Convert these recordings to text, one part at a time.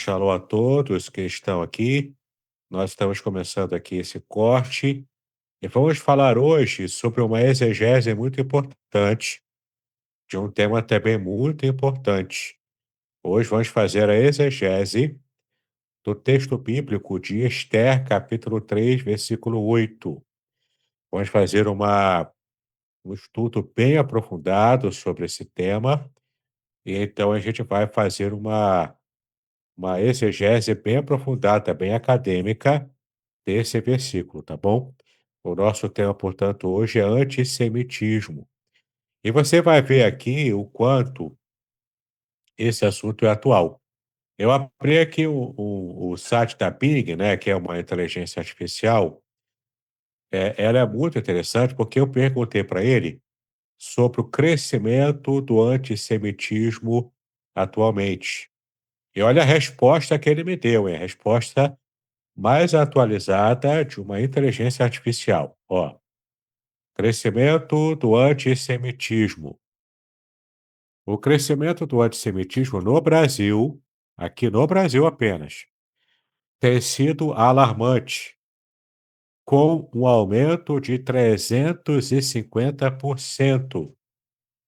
Shalom a todos que estão aqui. Nós estamos começando aqui esse corte e vamos falar hoje sobre uma exegese muito importante, de um tema também muito importante. Hoje vamos fazer a exegese do texto bíblico de Esther, capítulo 3, versículo 8. Vamos fazer um estudo bem aprofundado sobre esse tema, e então a gente vai fazer uma exegese bem aprofundada, bem acadêmica desse versículo, tá bom? O nosso tema, portanto, hoje é antissemitismo. E você vai ver aqui o quanto esse assunto é atual. Eu abri aqui o site da Bing, né, que é uma inteligência artificial. Ela é muito interessante porque eu perguntei para ele sobre o crescimento do antissemitismo atualmente. E olha a resposta que ele me deu, é a resposta mais atualizada de uma inteligência artificial. Ó, crescimento do antissemitismo. O crescimento do antissemitismo no Brasil, aqui no Brasil apenas, tem sido alarmante, com um aumento de 350%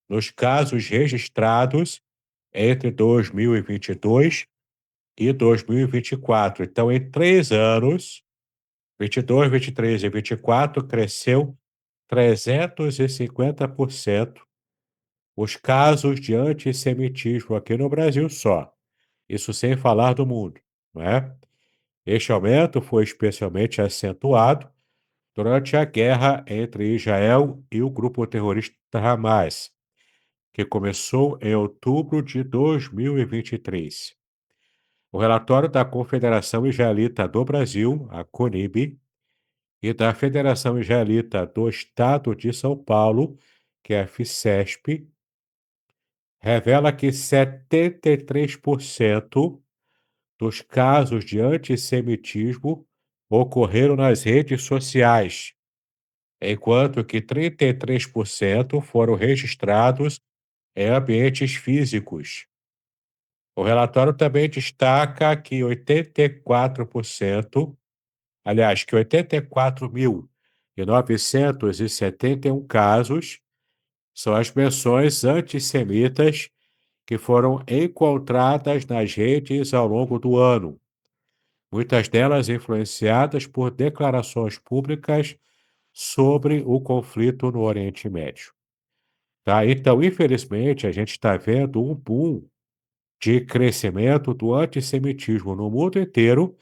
nos casos registrados entre 2022 e 2024. Então, em 3 anos, 22, 23 e 24, cresceu 350% os casos de antissemitismo aqui no Brasil só. Isso sem falar do mundo, não é? Este aumento foi especialmente acentuado durante a guerra entre Israel e o grupo terrorista Hamas, que começou em outubro de 2023. O relatório da Confederação Israelita do Brasil, a CONIB, e da Federação Israelita do Estado de São Paulo, que é a FICESP, revela que 73% dos casos de antissemitismo ocorreram nas redes sociais, enquanto que 33% foram registrados em ambientes físicos. O relatório também destaca que 84%, aliás, que 84.971 casos são as menções antissemitas que foram encontradas nas redes ao longo do ano, muitas delas influenciadas por declarações públicas sobre o conflito no Oriente Médio. Tá? Então, infelizmente, a gente está vendo um boom de crescimento do antissemitismo no mundo inteiro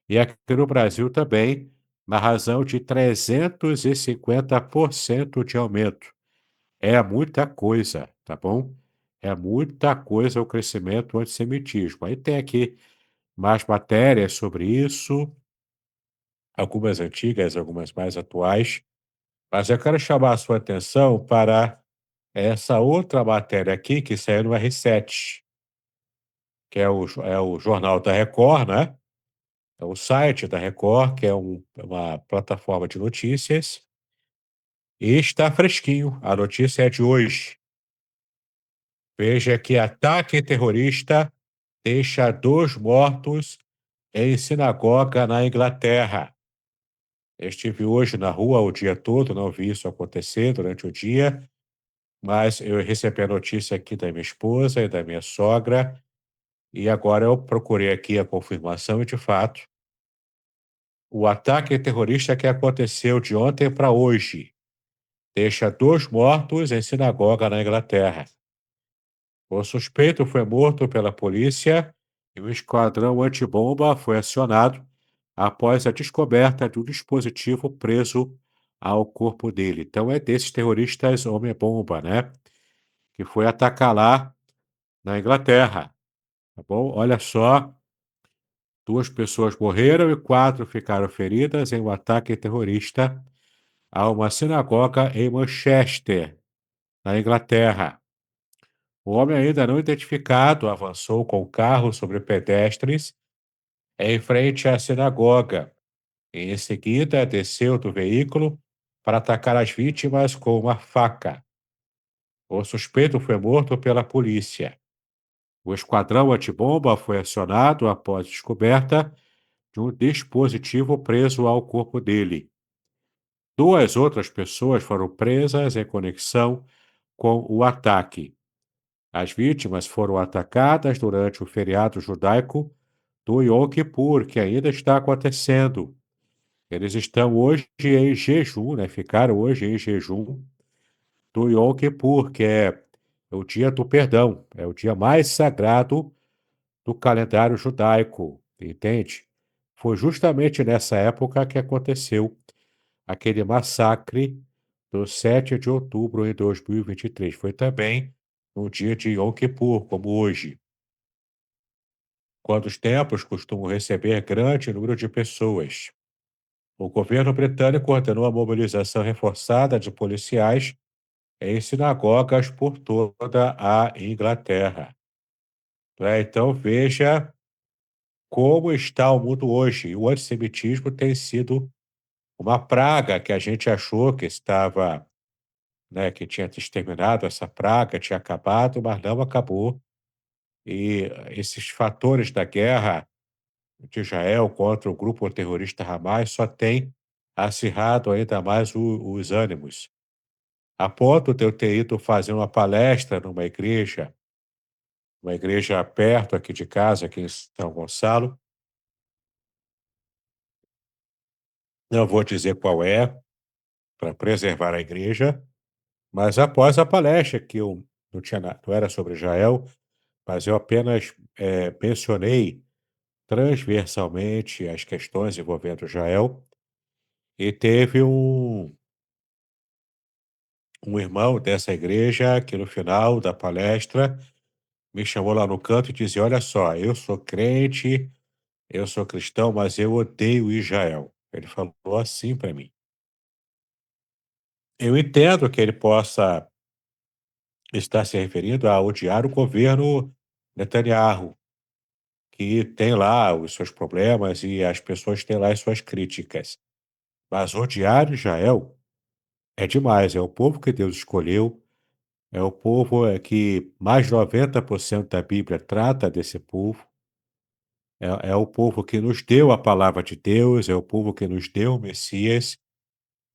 e aqui no Brasil também, na razão de 350% de aumento. É muita coisa, tá bom? É muita coisa o crescimento do antissemitismo. Aí tem aqui mais matérias sobre isso, algumas antigas, algumas mais atuais, mas eu quero chamar a sua atenção para essa outra matéria aqui que saiu no R7, que é o jornal da Record, né? É o site da Record, que é uma plataforma de notícias, e está fresquinho. A notícia é de hoje. Veja que ataque terrorista deixa 2 mortos em sinagoga na Inglaterra. Eu estive hoje na rua o dia todo, não vi isso acontecer durante o dia, mas eu recebi a notícia aqui da minha esposa e da minha sogra, e agora eu procurei aqui a confirmação e, de fato, o ataque terrorista que aconteceu de ontem para hoje deixa 2 mortos em sinagoga na Inglaterra. O suspeito foi morto pela polícia e o esquadrão antibomba foi acionado após a descoberta de um dispositivo preso ao corpo dele. Então é desses terroristas homem-bomba, né? Que foi atacar lá na Inglaterra, tá bom? Olha só, 2 pessoas morreram e 4 ficaram feridas em um ataque terrorista a uma sinagoga em Manchester, na Inglaterra. O homem ainda não identificado avançou com o carro sobre pedestres em frente à sinagoga e, em seguida, desceu do veículo para atacar as vítimas com uma faca. O suspeito foi morto pela polícia. O esquadrão antibomba foi acionado após descoberta de um dispositivo preso ao corpo dele. Duas outras pessoas foram presas em conexão com o ataque. As vítimas foram atacadas durante o feriado judaico do Yom Kippur, que ainda está acontecendo. Eles estão hoje em jejum, né? Ficaram hoje em jejum do Yom Kippur, que é o dia do perdão, é o dia mais sagrado do calendário judaico, entende? Foi justamente nessa época que aconteceu aquele massacre do 7 de outubro de 2023. Foi também no dia de Yom Kippur, como hoje, quando os templos costumam receber grande número de pessoas. O governo britânico ordenou a mobilização reforçada de policiais em sinagogas por toda a Inglaterra. Né? Então, veja como está o mundo hoje. O antissemitismo tem sido uma praga que a gente achou que estava, né, que tinha exterminado essa praga, tinha acabado, mas não acabou. E esses fatores da guerra de Israel contra o grupo terrorista Hamas só tem acirrado ainda mais os ânimos. A ponto de eu ter ido fazer uma palestra numa igreja, uma igreja perto aqui de casa, aqui em São Gonçalo. Não vou dizer qual é, para preservar a igreja, mas após a palestra, que eu não tinha não era sobre Israel, mas eu apenas mencionei transversalmente as questões envolvendo Israel, e teve um irmão dessa igreja que no final da palestra me chamou lá no canto e disse: Olha só, eu sou crente, eu sou cristão, mas eu odeio Israel. Ele falou assim para mim. Eu entendo que ele possa estar se referindo a odiar o governo Netanyahu, que tem lá os seus problemas e as pessoas têm lá as suas críticas. Mas odiar Israel é demais. É o povo que Deus escolheu, é o povo que mais de 90% da Bíblia trata desse povo. É o povo que nos deu a palavra de Deus, é o povo que nos deu o Messias.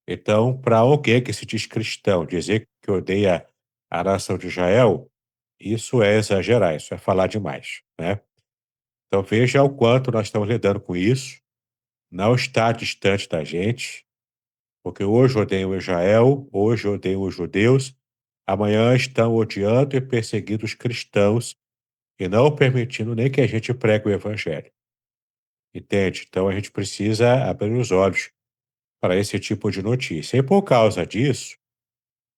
Então, para alguém que se diz cristão, dizer que odeia a nação de Israel, isso é exagerar, isso é falar demais, né? Então, veja o quanto nós estamos lidando com isso. Não está distante da gente, porque hoje odeiam Israel, hoje odeiam os judeus, amanhã estão odiando e perseguindo os cristãos e não permitindo nem que a gente pregue o evangelho. Entende? Então, a gente precisa abrir os olhos para esse tipo de notícia. E por causa disso,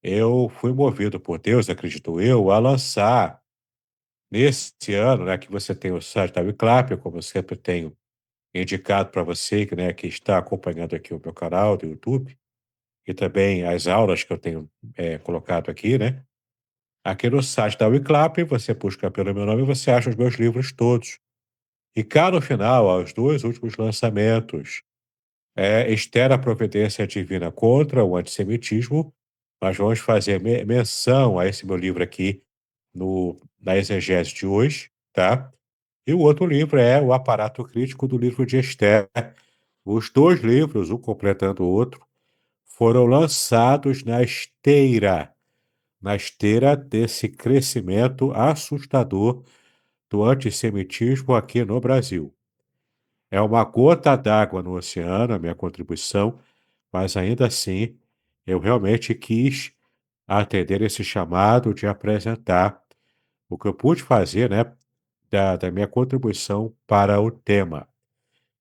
eu fui movido por Deus, acredito eu, a lançar nesse ano, né, que você tem o site da Wiclap, como eu sempre tenho indicado para você, que, né, que está acompanhando aqui o meu canal do YouTube, e também as aulas que eu tenho colocado aqui, né? Aqui no site da Wiclap, você busca pelo meu nome e você acha os meus livros todos. E cá no final, aos dois últimos lançamentos, Esther, a providência divina contra o antissemitismo. Nós vamos fazer menção a esse meu livro aqui na exegese de hoje, tá? E o outro livro é O Aparato Crítico do livro de Esther. Os dois livros, um completando o outro, foram lançados na esteira desse crescimento assustador do antissemitismo aqui no Brasil. É uma gota d'água no oceano, a minha contribuição, mas ainda assim eu realmente quis atender esse chamado de apresentar o que eu pude fazer, né, da minha contribuição para o tema.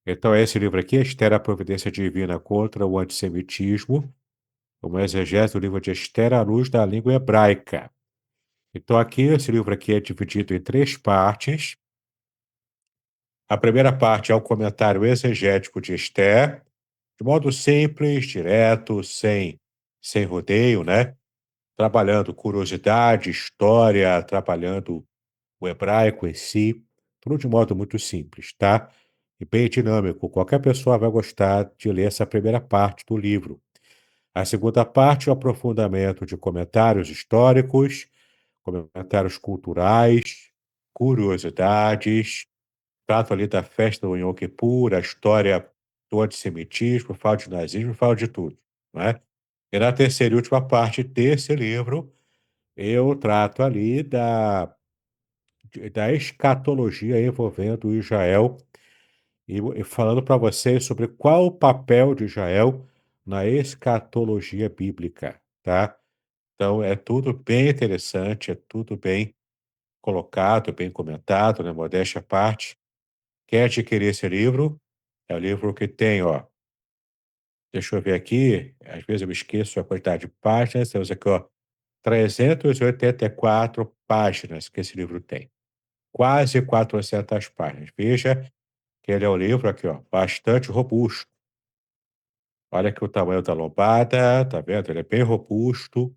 Então, esse livro aqui, Esther, a Providência Divina contra o Antissemitismo, uma exegese do livro de Esther à luz da língua hebraica. Então, aqui, esse livro aqui é dividido em três partes. A primeira parte é o comentário exegético de Esther, de modo simples, direto, sem rodeio, né? Trabalhando curiosidade, história, trabalhando o hebraico em si, tudo de modo muito simples, tá? E bem dinâmico. Qualquer pessoa vai gostar de ler essa primeira parte do livro. A segunda parte é o aprofundamento de comentários históricos, comentários culturais, curiosidades, trato ali da festa do Yom Kippur, a história do antissemitismo, falo de nazismo, falo de tudo, né. E na terceira e última parte desse livro, eu trato ali da escatologia envolvendo Israel e falando para vocês sobre qual o papel de Israel na escatologia bíblica, tá. Então é tudo bem interessante, é tudo bem colocado, bem comentado, né, modéstia à parte. Quer adquirir esse livro? É o livro que tem, ó, deixa eu ver aqui, às vezes eu me esqueço a quantidade de páginas, temos aqui, ó, 384 páginas que esse livro tem. Quase 400 páginas. Veja que ele é um livro aqui, ó, bastante robusto. Olha aqui o tamanho da lombada, tá vendo? Ele é bem robusto.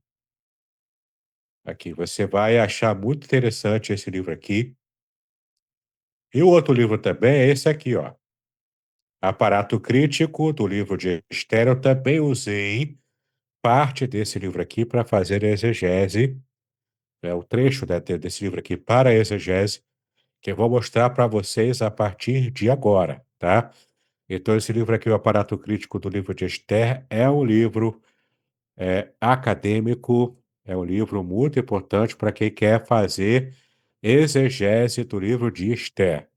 Aqui, você vai achar muito interessante esse livro aqui. E o outro livro também é esse aqui, ó. Aparato Crítico, do livro de Esther. Eu também usei parte desse livro aqui para fazer a exegese, o trecho desse livro aqui para a exegese, que eu vou mostrar para vocês a partir de agora, tá? Então, esse livro aqui, o Aparato Crítico do livro de Esther, é um livro acadêmico, é um livro muito importante para quem quer fazer exegese do livro de Esther.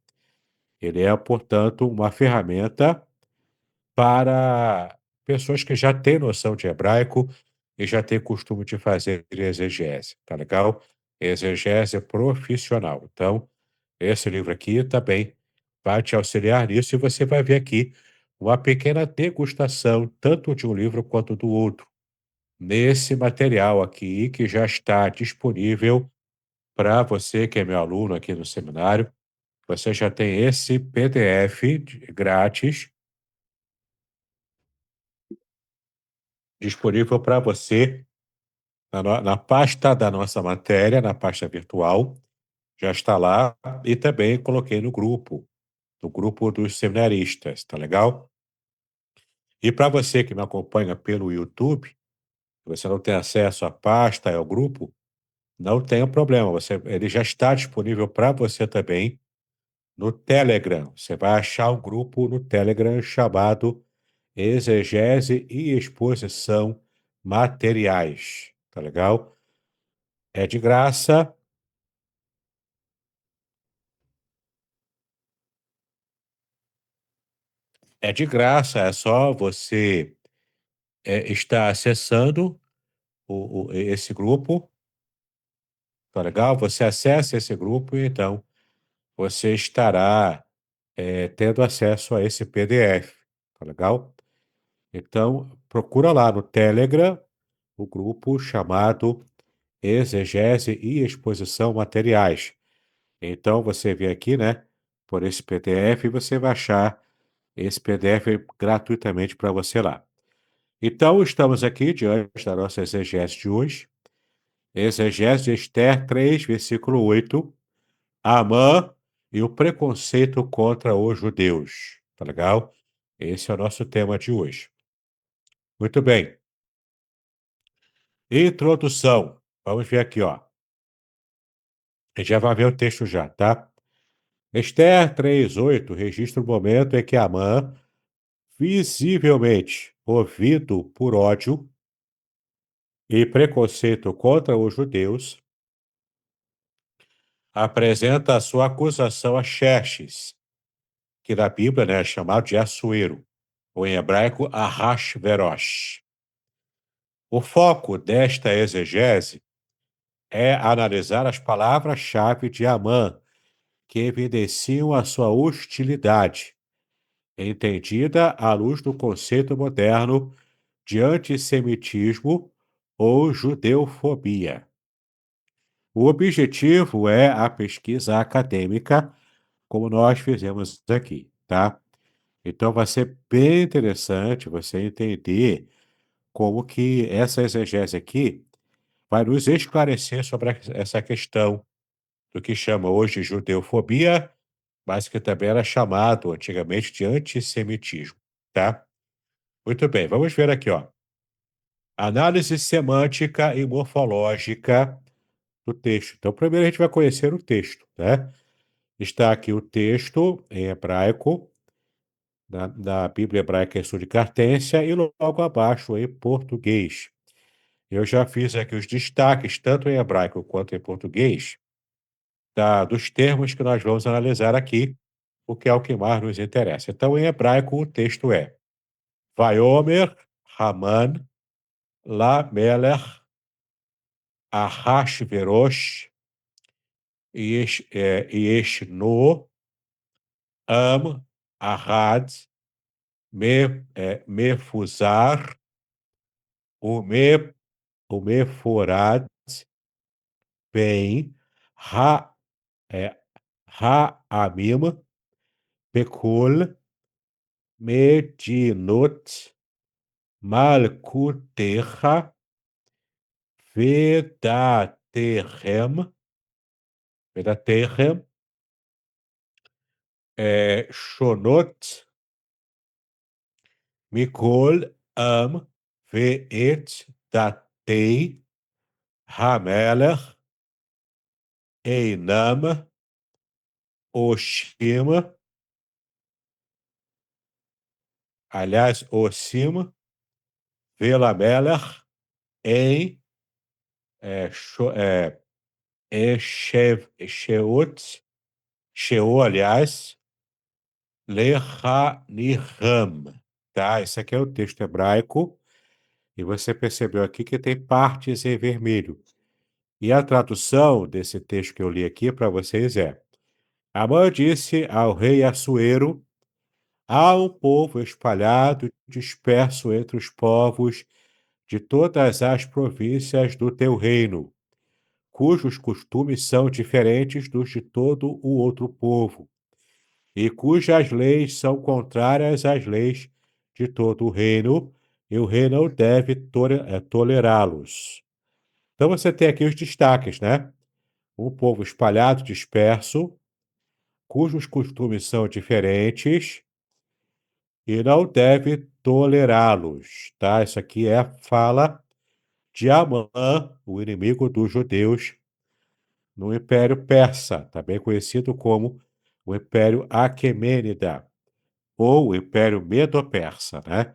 Ele é, portanto, uma ferramenta para pessoas que já têm noção de hebraico e já têm costume de fazer exegese, tá legal? Exegese profissional. Então, esse livro aqui também vai te auxiliar nisso e você vai ver aqui uma pequena degustação tanto de um livro quanto do outro, nesse material aqui que já está disponível para você que é meu aluno aqui no seminário. Você já tem esse PDF grátis disponível para você na pasta da nossa matéria, na pasta virtual, já está lá e também coloquei no grupo dos seminaristas, tá legal? E para você que me acompanha pelo YouTube, você não tem acesso à pasta, ao grupo, não tem problema, ele já está disponível para você também no Telegram. Você vai achar um grupo no Telegram chamado Exegese e Exposição Materiais, tá legal? É de graça, é de graça, é só você estar acessando esse grupo, tá legal? Você acessa esse grupo e então você estará tendo acesso a esse PDF, tá legal? Então, procura lá no Telegram o grupo chamado Exegese e Exposição Materiais. Então, você vem aqui, né, por esse PDF e você vai achar esse PDF gratuitamente para você lá. Então, estamos aqui diante da nossa exegese de hoje. Exegese de Esther 3, versículo 8. Amã e o preconceito contra os judeus. Tá legal? Esse é o nosso tema de hoje. Muito bem. Introdução. Vamos ver aqui, ó. A gente já vai ver o texto já, tá? Esther 3:8 registra o momento em que Amã, visivelmente movido por ódio e preconceito contra os judeus, apresenta a sua acusação a Xerxes, que na Bíblia, né, é chamado de Assuero, ou em hebraico Ahasverosh. O foco desta exegese é analisar as palavras-chave de Amã, que evidenciam a sua hostilidade, entendida à luz do conceito moderno de antissemitismo ou judeofobia. O objetivo é a pesquisa acadêmica, como nós fizemos aqui, tá? Então vai ser bem interessante você entender como que essa exegese aqui vai nos esclarecer sobre essa questão do que chama hoje de judeofobia, mas que também era chamado antigamente de antissemitismo, tá? Muito bem, vamos ver aqui, ó. Análise semântica e morfológica do texto. Então, primeiro a gente vai conhecer o texto, né? Está aqui o texto em hebraico, na Bíblia Hebraica em Cartência, e logo abaixo em português. Eu já fiz aqui os destaques, tanto em hebraico quanto em português, dos termos que nós vamos analisar aqui, porque é o que mais nos interessa. Então, em hebraico, o texto é: Vaiomer Haman Lamelech Ahashverosh Yeshno Am Ahad Mefuzar Ume Umeforad Ben Ha é, Ha'amim Pekul Medinot Malkutecha Vedaterem Vedaterem Shonot Mikol Am Ve'et Datei Hamelech Einam Oshima, aliás, Osim Velamelech em Sheot, aliás, Lechaniham, tá? Esse aqui é o texto hebraico, e você percebeu aqui que tem partes em vermelho. E a tradução desse texto que eu li aqui para vocês é: Amã disse ao rei Assuero: há um povo espalhado, disperso entre os povos de todas as províncias do teu reino, cujos costumes são diferentes dos de todo o outro povo, e cujas leis são contrárias às leis de todo o reino, e o rei não deve tolerá-los. Então você tem aqui os destaques, né? Um povo espalhado, disperso, cujos costumes são diferentes, e não deve tolerá-los, tá? Isso aqui é a fala de Amã, o inimigo dos judeus, no Império Persa, também conhecido como o Império Aquemênida, ou o Império Medo-Persa, né?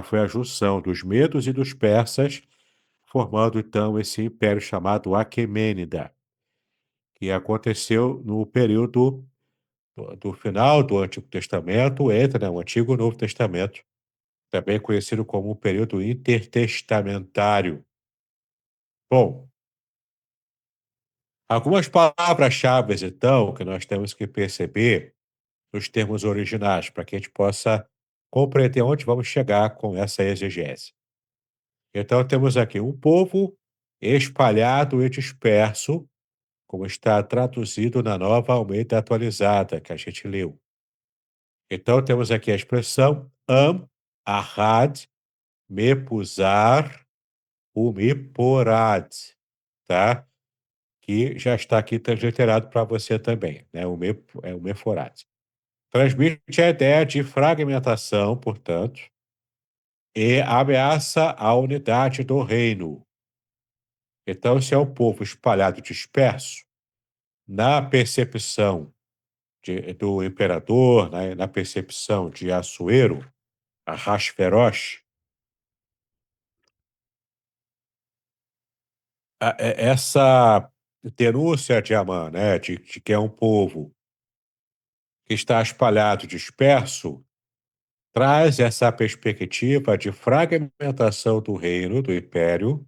Foi a junção dos medos e dos persas, formando então esse império chamado Aquemênida, que aconteceu no período do final do Antigo Testamento, entre, né, o Antigo e o Novo Testamento, também conhecido como o período intertestamentário. Bom, algumas palavras-chave, então, que nós temos que perceber nos termos originais, para que a gente possa compreender onde vamos chegar com essa exegese. Então, temos aqui um povo espalhado e disperso, como está traduzido na Nova Almeida Atualizada, que a gente leu. Então, temos aqui a expressão ahad, mepusar, umiporad, tá? Que já está aqui transliterado para você também, né? O meforad. Transmite a ideia de fragmentação, portanto, e ameaça a unidade do reino. Então, se é um povo espalhado e disperso, na percepção do imperador, na percepção de Assuero, Ahasverosh, essa denúncia de Amã, né, de que é um povo que está espalhado e disperso, traz essa perspectiva de fragmentação do reino, do império,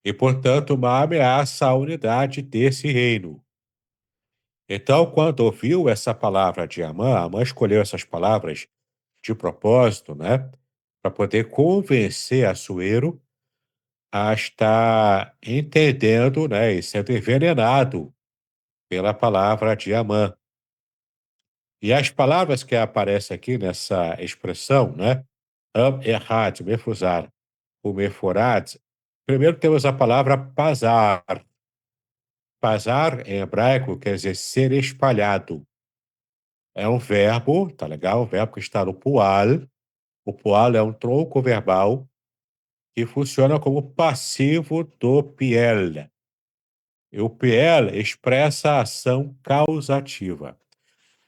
e, portanto, uma ameaça à unidade desse reino. Então, quando ouviu essa palavra de Amã, Amã escolheu essas palavras de propósito, né, para poder convencer Assuero a estar entendendo, né, e sendo envenenado pela palavra de Amã. E as palavras que aparecem aqui nessa expressão, né, errad, mefuzar, o meforad, primeiro temos a palavra pazar. Pazar, em hebraico, quer dizer ser espalhado. É um verbo, tá legal? Um verbo que está no pual. O pual é um tronco verbal que funciona como passivo do piel. E o PL expressa a ação causativa.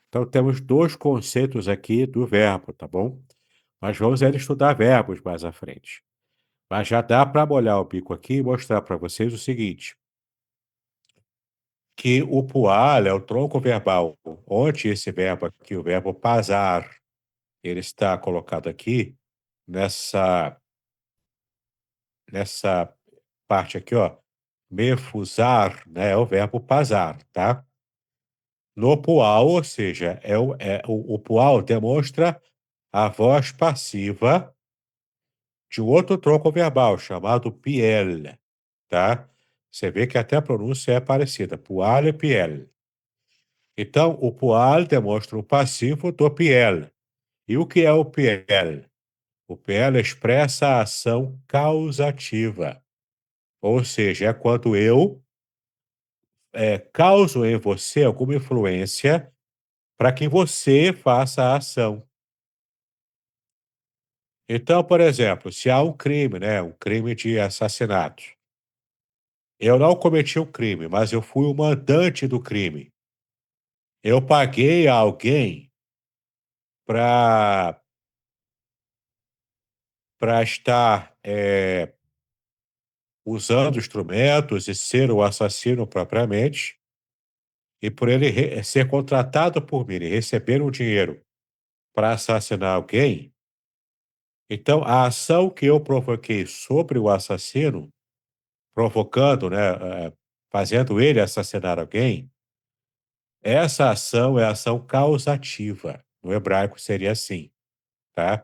Então, temos dois conceitos aqui do verbo, tá bom? Mas vamos ainda estudar verbos mais à frente. Mas já dá para molhar o bico aqui e mostrar para vocês o seguinte, que o poal é o tronco verbal, onde esse verbo aqui, o verbo pasar, ele está colocado aqui nessa parte aqui, ó, mefusar, né, é o verbo pasar, tá? No poal, ou seja, o poal demonstra a voz passiva de um outro tronco verbal chamado piel, tá? Você vê que até a pronúncia é parecida, poal e piel. Então, o poal demonstra o passivo do piel. E o que é o piel? O piel expressa a ação causativa, ou seja, é quando eu causo em você alguma influência para que você faça a ação. Então, por exemplo, se há um crime, né, um crime de assassinato, eu não cometi o crime, mas eu fui o mandante do crime. Eu paguei a alguém para estar usando instrumentos e ser o assassino propriamente, e por ele ser contratado por mim e receber um dinheiro para assassinar alguém. Então, a ação que eu provoquei sobre o assassino, provocando, né, fazendo ele assassinar alguém, essa ação é ação causativa. No hebraico seria assim, tá?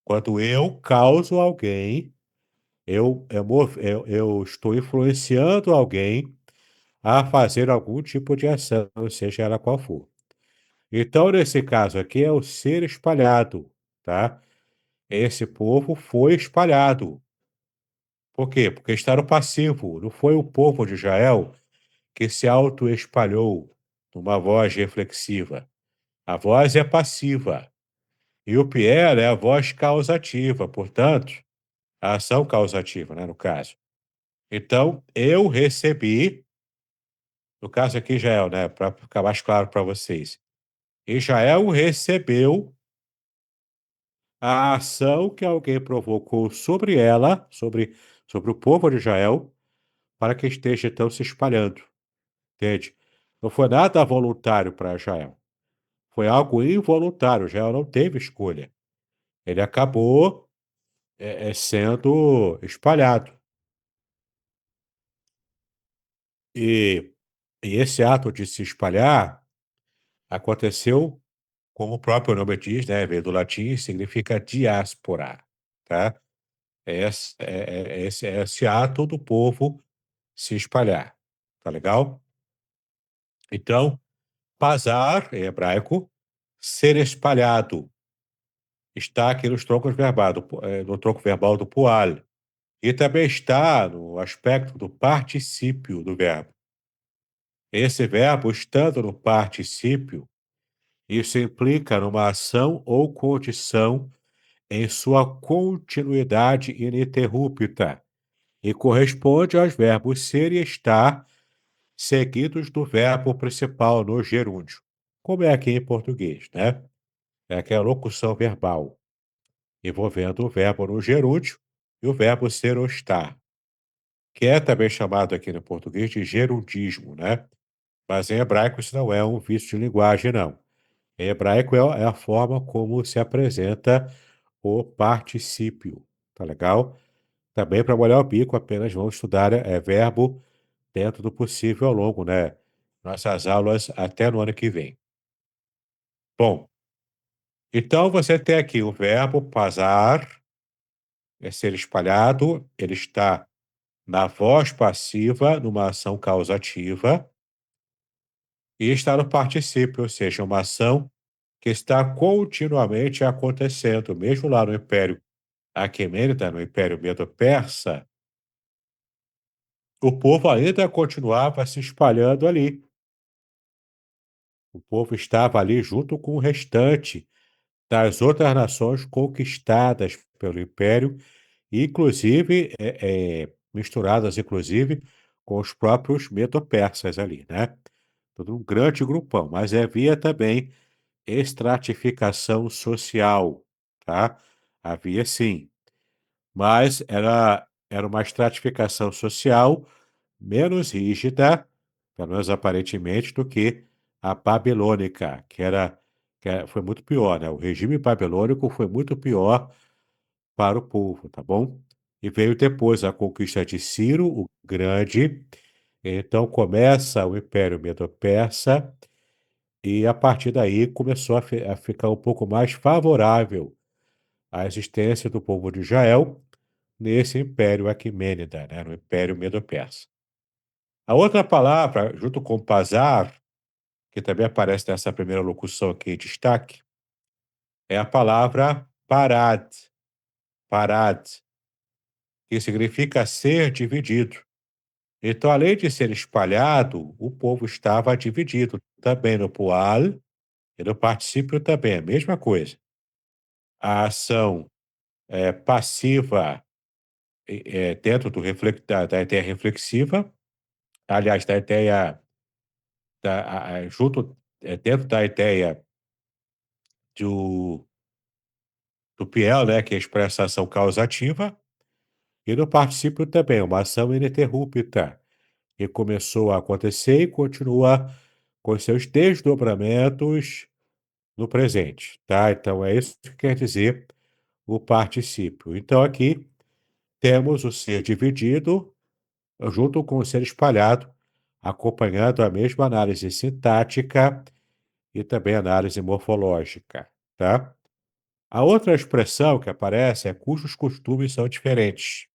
Quando eu causo alguém, eu estou influenciando alguém a fazer algum tipo de ação, seja ela qual for. Então, nesse caso aqui, é o ser espalhado, tá? Esse povo foi espalhado. Por quê? Porque está no passivo. Não foi o povo de Israel que se auto-espalhou numa voz reflexiva. A voz é passiva. E o Pierre é a voz causativa, portanto, a ação causativa, né, no caso. Então, eu recebi, no caso aqui, Israel, né, para ficar mais claro para vocês. Israel recebeu a ação que alguém provocou sobre ela, sobre o povo de Israel, para que esteja então se espalhando, entende? Não foi nada voluntário para Israel. Foi algo involuntário. Israel não teve escolha. Ele acabou sendo espalhado. E, e esse ato de se espalhar aconteceu, como o próprio nome diz, né? Veio do latim, significa diáspora, tá? É esse ato do povo se espalhar, tá legal? Então, pasar, em hebraico, ser espalhado, está aqui nos troncos verbais, no tronco verbal do poal. E também está no aspecto do particípio do verbo. Esse verbo, estando no particípio, isso implica numa ação ou condição em sua continuidade ininterrupta e corresponde aos verbos ser e estar seguidos do verbo principal no gerúndio, como é aqui em português, né? É aquela locução verbal, envolvendo o verbo no gerúndio e o verbo ser ou estar, que é também chamado aqui no português de gerundismo, né? Mas em hebraico isso não é um vício de linguagem, não. Em hebraico é a forma como se apresenta o particípio, tá legal? Também para molhar o bico, apenas vamos estudar verbo dentro do possível ao longo, né? Nossas aulas até no ano que vem. Bom, então você tem aqui o verbo pasar, é ser espalhado, ele está na voz passiva, numa ação causativa, e está no particípio, ou seja, uma ação que está continuamente acontecendo, mesmo lá no Império Aquemênida, no Império Medo-Persa, o povo ainda continuava se espalhando ali. O povo estava ali junto com o restante das outras nações conquistadas pelo Império, inclusive misturadas, inclusive, com os próprios medo-persas ali, né. Todo um grande grupão, mas havia também estratificação social, tá. Havia sim, mas era uma estratificação social menos rígida, pelo menos aparentemente, do que a babilônica, foi muito pior, né, o regime babilônico foi muito pior para o povo, tá bom. E veio depois a conquista de Ciro o Grande, então começa o Império Medo-Persa, e a partir daí começou a ficar um pouco mais favorável à existência do povo de Israel nesse Império Aquimênida, né, no Império Medo-Persa. A outra palavra, junto com Pazar, que também aparece nessa primeira locução aqui em destaque, é a palavra parad, parad, que significa ser dividido. Então, além de ser espalhado, o povo estava dividido também no poal e no particípio também, a mesma coisa. A ação passiva dentro da ideia reflexiva, aliás, da ideia, dentro da ideia do, do Piel, né, que expressa a ação causativa, e no particípio também, uma ação ininterrupta, que começou a acontecer e continua com seus desdobramentos no presente, tá? Então é isso que quer dizer o particípio. Então aqui temos o ser dividido junto com o ser espalhado, acompanhando a mesma análise sintática e também análise morfológica, tá? A outra expressão que aparece é cujos costumes são diferentes.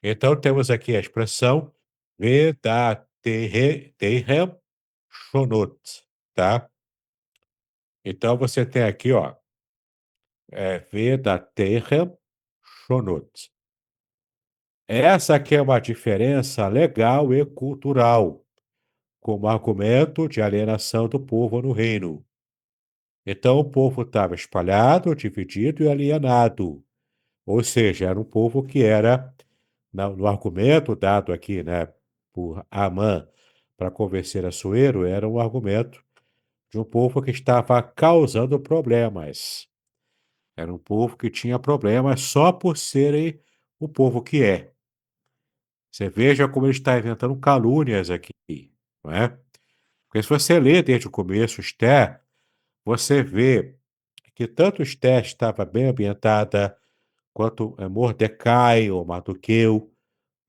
Então temos aqui a expressão Vedatehem Shonot, tá? Então você tem aqui, ó, Vedatehem Shonot. Essa aqui é uma diferença legal e cultural, como argumento de alienação do povo no reino. Então o povo estava espalhado, dividido e alienado. Ou seja, era um povo que era, no argumento dado aqui, né, por Amã para convencer Assuero, era um argumento de um povo que estava causando problemas. Era um povo que tinha problemas só por serem o povo que é. Você veja como ele está inventando calúnias aqui, não é? Porque se você lê desde o começo Esther, você vê que tanto Esther estava bem ambientada, quanto Mordecai ou Mardoqueu,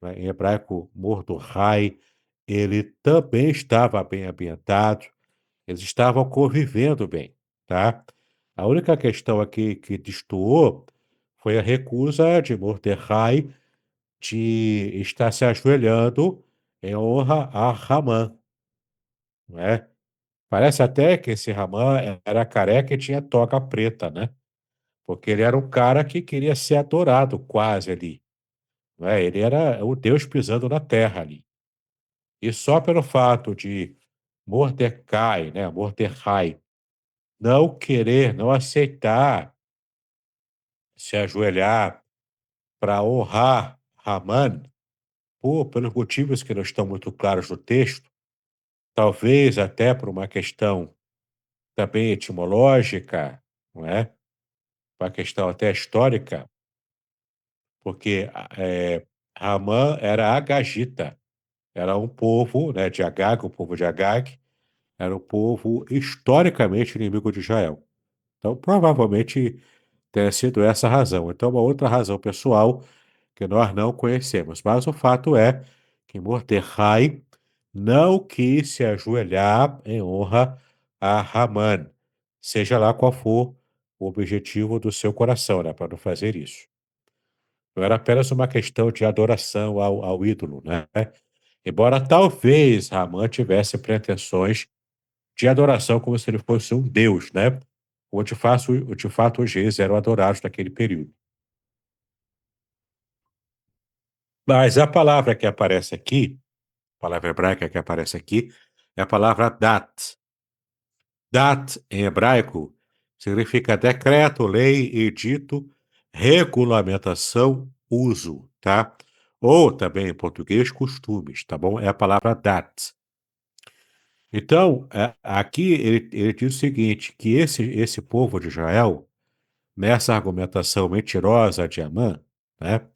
né, em hebraico Mordorrai, ele também estava bem ambientado, eles estavam convivendo bem, tá? A única questão aqui que destoou foi a recusa de Mordecai de estar se ajoelhando em honra a Ramã, não é? Parece até que esse Ramã era careca e tinha toga preta, né? Porque ele era um cara que queria ser adorado quase ali, não é? Ele era o Deus pisando na terra ali. E só pelo fato de Mordecai, né, Mordecai, não querer, não aceitar se ajoelhar para honrar Ramã, pelos motivos que não estão muito claros no texto, talvez até por uma questão também etimológica, não é? Uma questão até histórica, porque Ramã era agagita, era um povo, né, de Agag, o povo de Agag, era um povo historicamente inimigo de Israel. Então, provavelmente tenha sido essa a razão. Então, uma outra razão pessoal que nós não conhecemos. Mas o fato é que Mordecai não quis se ajoelhar em honra a Ramã, seja lá qual for o objetivo do seu coração, né, para não fazer isso. Não era apenas uma questão de adoração ao ídolo, né? Embora talvez Ramã tivesse pretensões de adoração como se ele fosse um deus, né? De fato os reis eram adorados naquele período. Mas a palavra que aparece aqui, a palavra hebraica que aparece aqui, é a palavra dat. Dat, em hebraico, significa decreto, lei, edito, regulamentação, uso, tá? ou também em português costumes, tá bom? É a palavra dat. Então, aqui ele diz o seguinte, que esse povo de Israel, nessa argumentação mentirosa de Amã, né,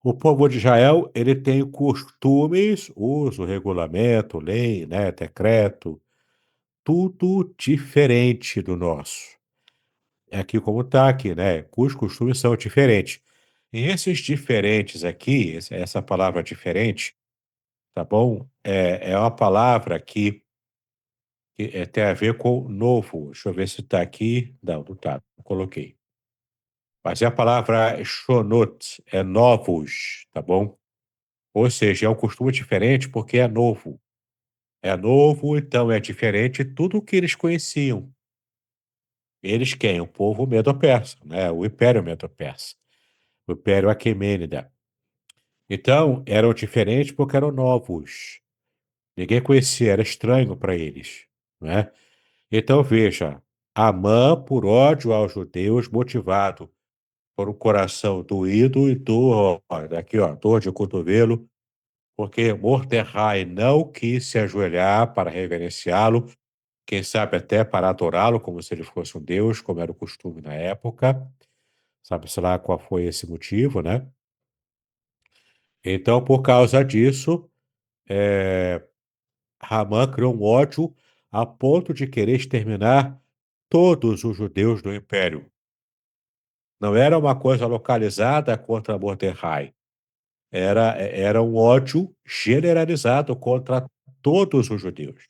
o povo de Israel ele tem costumes, uso, regulamento, lei, né, decreto, tudo diferente do nosso. É aqui como está aqui, né? Os costumes são diferentes. E esses diferentes aqui, essa palavra diferente, tá bom? É uma palavra que tem a ver com novo. Deixa eu ver se está aqui. Não está. Não coloquei. Mas é a palavra shonot, é novos, tá bom? Ou seja, é um costume diferente porque é novo. É novo, então é diferente de tudo o que eles conheciam. Eles quem? O povo medo-persa, né? O Império Medo-Persa, o Império Aquemênida. Então, eram diferentes porque eram novos. Ninguém conhecia, era estranho para eles, né? Então, veja, Amã, por ódio aos judeus, motivado por um coração doído e dor, daqui, ó, dor de cotovelo, porque Mordecai não quis se ajoelhar para reverenciá-lo, quem sabe até para adorá-lo como se ele fosse um deus, como era o costume na época. Sabe-se lá qual foi esse motivo, né? Então, por causa disso, Ramã criou um ódio a ponto de querer exterminar todos os judeus do império. Não era uma coisa localizada contra Mordecai. Era um ódio generalizado contra todos os judeus.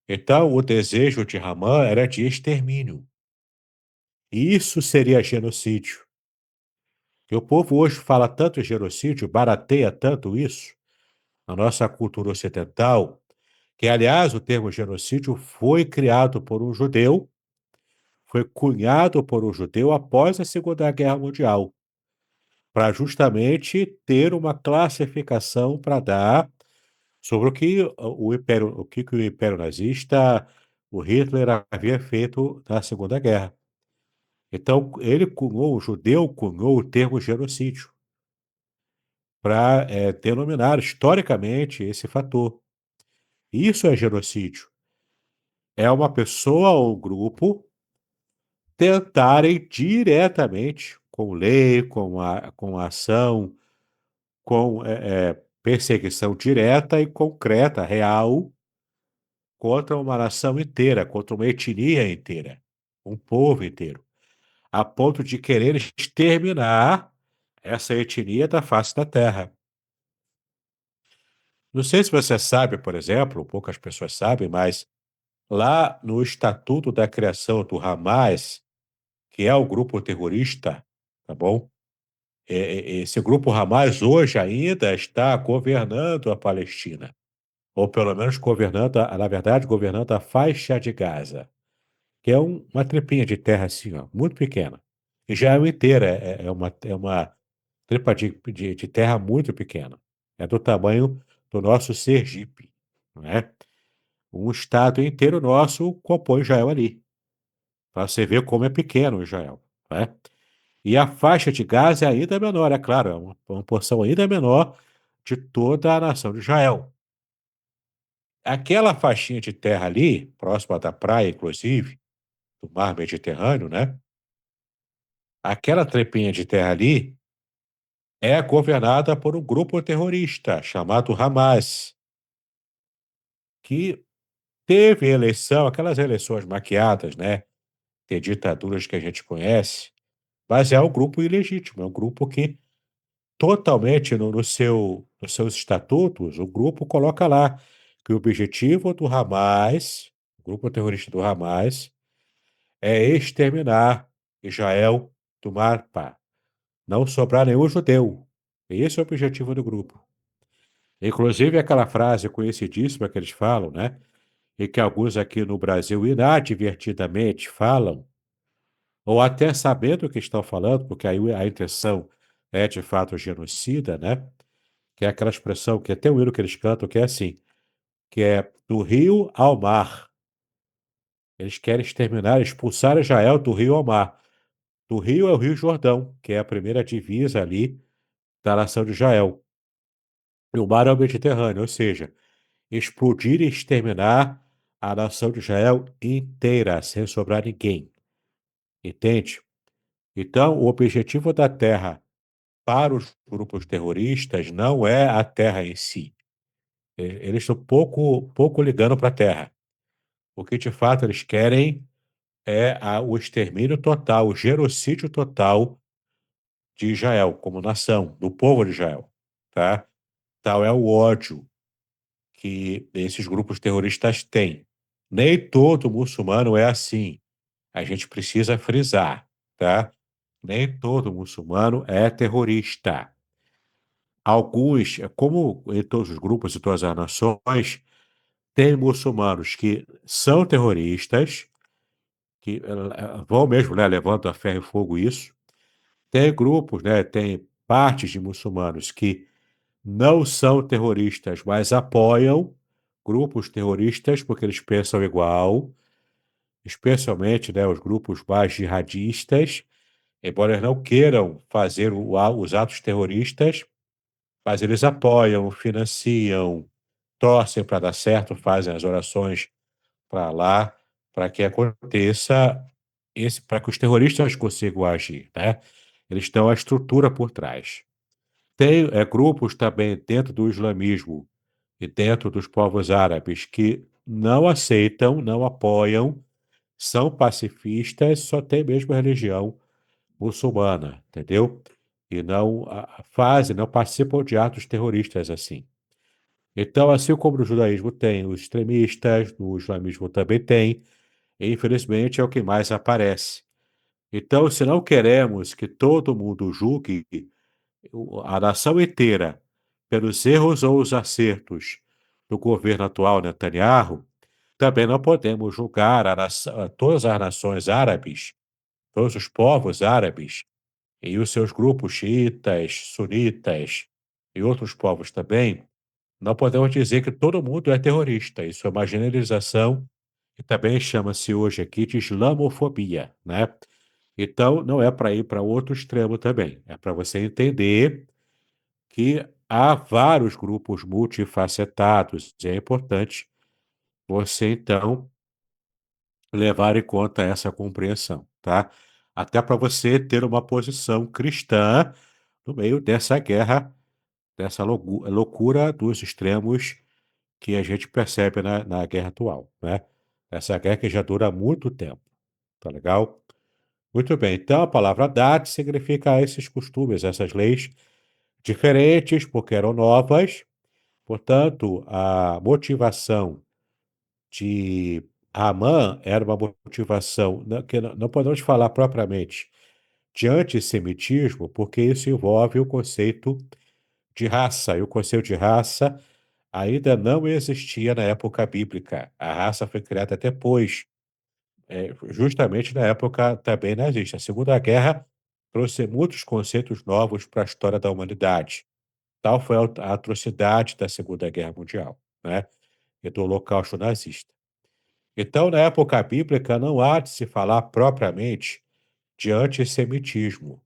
Então, o desejo de Ramã era de extermínio. Isso seria genocídio. E o povo hoje fala tanto em genocídio, barateia tanto isso, na nossa cultura ocidental, que, aliás, o termo genocídio foi criado por um judeu, foi cunhado por um judeu após a Segunda Guerra Mundial, para justamente ter uma classificação para dar sobre o que o Império Nazista, o Hitler havia feito na Segunda Guerra. Então, o judeu cunhou o termo genocídio para denominar historicamente esse fator. Isso é genocídio. É uma pessoa ou um grupo tentarem diretamente, com lei, com ação, com perseguição direta e concreta, real, contra uma nação inteira, contra uma etnia inteira, um povo inteiro, a ponto de querer exterminar essa etnia da face da terra. Não sei se você sabe, por exemplo, poucas pessoas sabem, mas lá no Estatuto da Criação do Hamas, que é o grupo terrorista, tá bom? Esse grupo Hamas hoje ainda está governando a Palestina, ou pelo menos governando, na verdade, governando a faixa de Gaza, que é uma trepinha de terra assim, ó, muito pequena. Israel inteira é uma trepa de terra muito pequena. É do tamanho do nosso Sergipe, não é? Um estado inteiro nosso compõe Israel ali, para você ver como é pequeno Israel, não é? E a faixa de Gaza é ainda menor, é claro, é uma porção ainda menor de toda a nação de Israel. Aquela faixinha de terra ali, próxima da praia, inclusive, do mar Mediterrâneo, né? Aquela trepinha de terra ali é governada por um grupo terrorista chamado Hamas, que teve eleição, aquelas eleições maquiadas, né? De ditaduras que a gente conhece, mas é um grupo ilegítimo, é um grupo que totalmente nos seus estatutos, o grupo coloca lá que o objetivo do Hamas, o grupo terrorista do Hamas, é exterminar Israel do mapa, não sobrar nenhum judeu. Esse é o objetivo do grupo. Inclusive aquela frase conhecidíssima que eles falam, né? E que alguns aqui no Brasil inadvertidamente falam, ou até sabendo o que estão falando, porque aí a intenção é de fato genocida, né? Que é aquela expressão que até o hino que eles cantam, que é assim, que é do rio ao mar. Eles querem exterminar, expulsar Israel do rio ao mar. Do rio é o Rio Jordão, que é a primeira divisa ali da nação de Israel. E o mar é o Mediterrâneo, ou seja, explodir e exterminar a nação de Israel inteira, sem sobrar ninguém. Entende? Então, o objetivo da terra para os grupos terroristas não é a terra em si. Eles estão pouco ligando para a terra. O que de fato eles querem é o extermínio total, o genocídio total de Israel como nação, do povo de Israel, tá? Tal é o ódio que esses grupos terroristas têm. Nem todo muçulmano é assim. A gente precisa frisar, tá? Nem todo muçulmano é terrorista. Alguns, como em todos os grupos e todas as nações, tem muçulmanos que são terroristas, que vão mesmo, né, levando a ferro e fogo isso. Tem grupos, né, tem partes de muçulmanos que não são terroristas, mas apoiam grupos terroristas porque eles pensam igual, especialmente, né, os grupos mais jihadistas, embora eles não queiram fazer os atos terroristas, mas eles apoiam, financiam, torcem para dar certo, fazem as orações para lá, para que aconteça para que os terroristas consigam agir, né? Eles dão a estrutura por trás. Tem grupos também dentro do islamismo e dentro dos povos árabes que não aceitam, não apoiam, são pacifistas, só tem mesmo a religião muçulmana, entendeu? E não fazem, não participam de atos terroristas assim. Então, assim como no judaísmo tem os extremistas, no islamismo também tem, e infelizmente é o que mais aparece. Então, se não queremos que todo mundo julgue a nação inteira pelos erros ou os acertos do governo atual Netanyahu, também não podemos julgar todas as nações árabes, todos os povos árabes e os seus grupos xiitas, sunitas e outros povos também. Não podemos dizer que todo mundo é terrorista. Isso é uma generalização que também chama-se hoje aqui de islamofobia, né? Então, não é para ir para outro extremo também. É para você entender que há vários grupos multifacetados e é importante você, então, levar em conta essa compreensão, tá? Até para você ter uma posição cristã no meio dessa guerra, dessa loucura dos extremos que a gente percebe na guerra atual, né? Essa guerra que já dura muito tempo, tá legal? Muito bem, então a palavra "dat" significa esses costumes, essas leis diferentes, porque eram novas, portanto, a motivação de Amã era uma motivação que não podemos falar propriamente de antissemitismo, porque isso envolve o conceito de raça, e o conceito de raça ainda não existia na época bíblica. A raça foi criada depois, justamente na época também nazista. A Segunda Guerra trouxe muitos conceitos novos para a história da humanidade. Tal foi a atrocidade da Segunda Guerra Mundial, né, e do Holocausto nazista. Então, na época bíblica, não há de se falar propriamente de antissemitismo,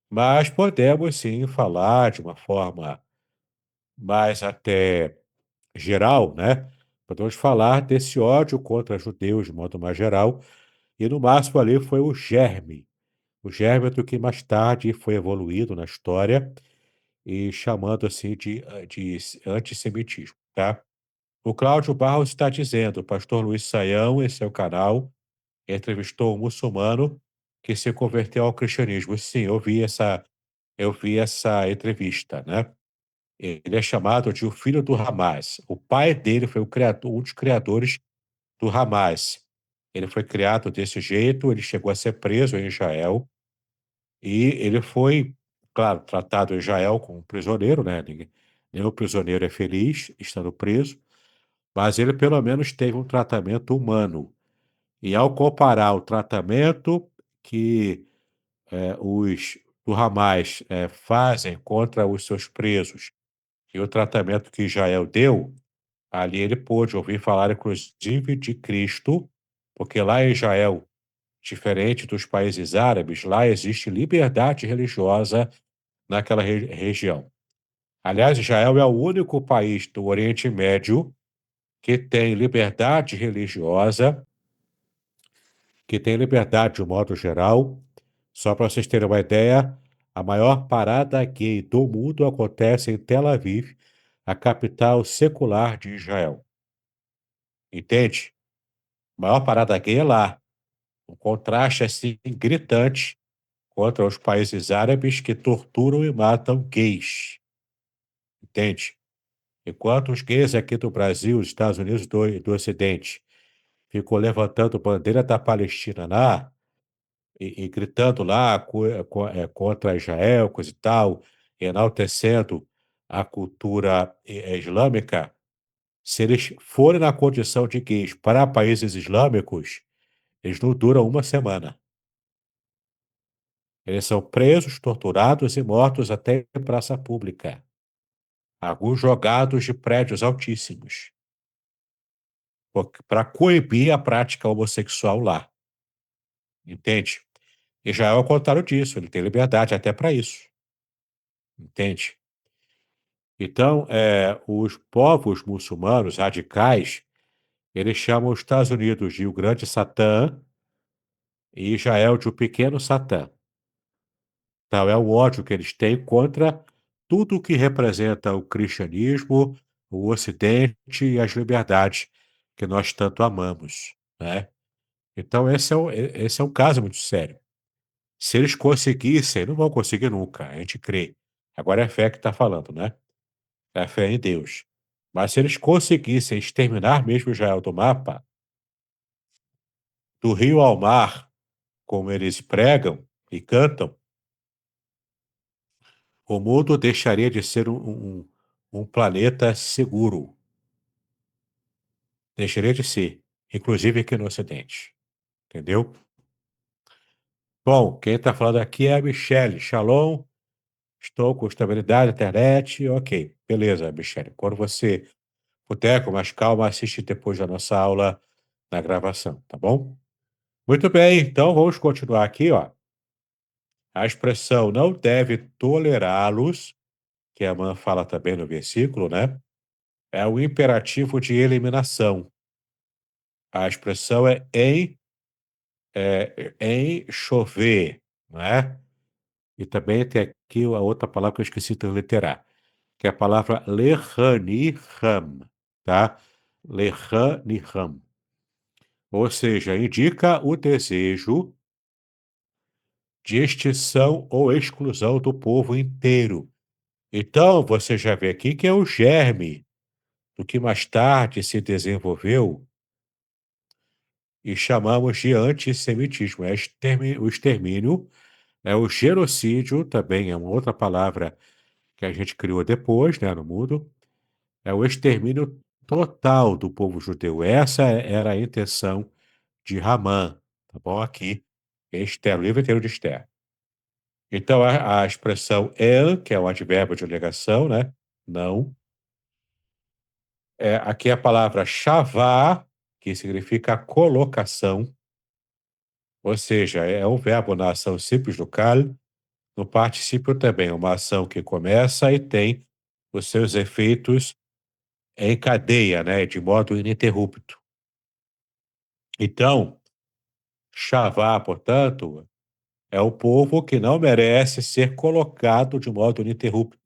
mas podemos sim falar de uma forma mais até geral, né? Podemos falar desse ódio contra judeus de modo mais geral, e no máximo ali foi o germe do que mais tarde foi evoluído na história e chamando assim de antissemitismo, tá? O Cláudio Barros está dizendo, o pastor Luiz Saião, em seu canal, entrevistou um muçulmano que se converteu ao cristianismo. Sim, eu vi essa entrevista, né? Ele é chamado de o filho do Hamas. O pai dele foi um dos criadores do Hamas. Ele foi criado desse jeito, ele chegou a ser preso em Israel e ele foi, claro, tratado em Israel como um prisioneiro, né? Nenhum prisioneiro é feliz estando preso, mas ele pelo menos teve um tratamento humano. E ao comparar o tratamento que os do Hamas fazem contra os seus presos e o tratamento que Israel deu, ali ele pôde ouvir falar, inclusive, de Cristo, porque lá em Israel, diferente dos países árabes, lá existe liberdade religiosa naquela região. Aliás, Israel é o único país do Oriente Médio que tem liberdade religiosa, que tem liberdade de um modo geral. Só para vocês terem uma ideia, a maior parada gay do mundo acontece em Tel Aviv, a capital secular de Israel. Entende? A maior parada gay é lá. Um contraste assim gritante contra os países árabes que torturam e matam gays. Entende? Enquanto os gays aqui do Brasil, os Estados Unidos do Ocidente, ficam levantando bandeira da Palestina lá e gritando lá contra Israel, coisa e tal, enaltecendo a cultura islâmica, se eles forem na condição de gays para países islâmicos, eles não duram uma semana. Eles são presos, torturados e mortos até em praça pública. Alguns jogados de prédios altíssimos, para coibir a prática homossexual lá. Entende? Israel é o contrário disso, ele tem liberdade até para isso. Entende? Então, os povos muçulmanos radicais, eles chamam os Estados Unidos de o grande Satã e Israel de o pequeno Satã. Então, é o ódio que eles têm contra tudo que representa o cristianismo, o Ocidente e as liberdades que nós tanto amamos, né? Então, esse é um caso muito sério. Se eles conseguissem, não vão conseguir nunca, a gente crê. Agora é a fé que está falando, né? É a fé em Deus. Mas se eles conseguissem exterminar mesmo Israel do mapa, do rio ao mar, como eles pregam e cantam, o mundo deixaria de ser um planeta seguro. Deixaria de ser, inclusive aqui no Ocidente. Entendeu? Bom, quem está falando aqui é a Michelle. Shalom, estou com estabilidade na internet. Ok, beleza, Michelle. Quando você puder, com mais calma, assiste depois da nossa aula na gravação, tá bom? Muito bem, então vamos continuar aqui, ó. A expressão não deve tolerá-los, que a mãe fala também no versículo, né? É o imperativo de eliminação. A expressão em chover, né? E também tem aqui a outra palavra que eu esqueci de transliterar, que é a palavra lechaniham, tá? Lechaniham. Ou seja, indica o desejo de extinção ou exclusão do povo inteiro. Então, você já vê aqui que é o germe do que mais tarde se desenvolveu e chamamos de antissemitismo. O extermínio, o genocídio, também é uma outra palavra que a gente criou depois, né, no mundo, é o extermínio total do povo judeu. Essa era a intenção de Ramã, tá bom? Aqui, Esther, o livro inteiro de Esther. Então, a expressão el, que é o advérbio de negação, né? Não. Aqui a palavra shavá, que significa colocação, ou seja, é um verbo na ação simples do kal, no particípio também, uma ação que começa e tem os seus efeitos em cadeia, né? De modo ininterrupto. Então, shavá, portanto, é o povo que não merece ser colocado de modo ininterrupto,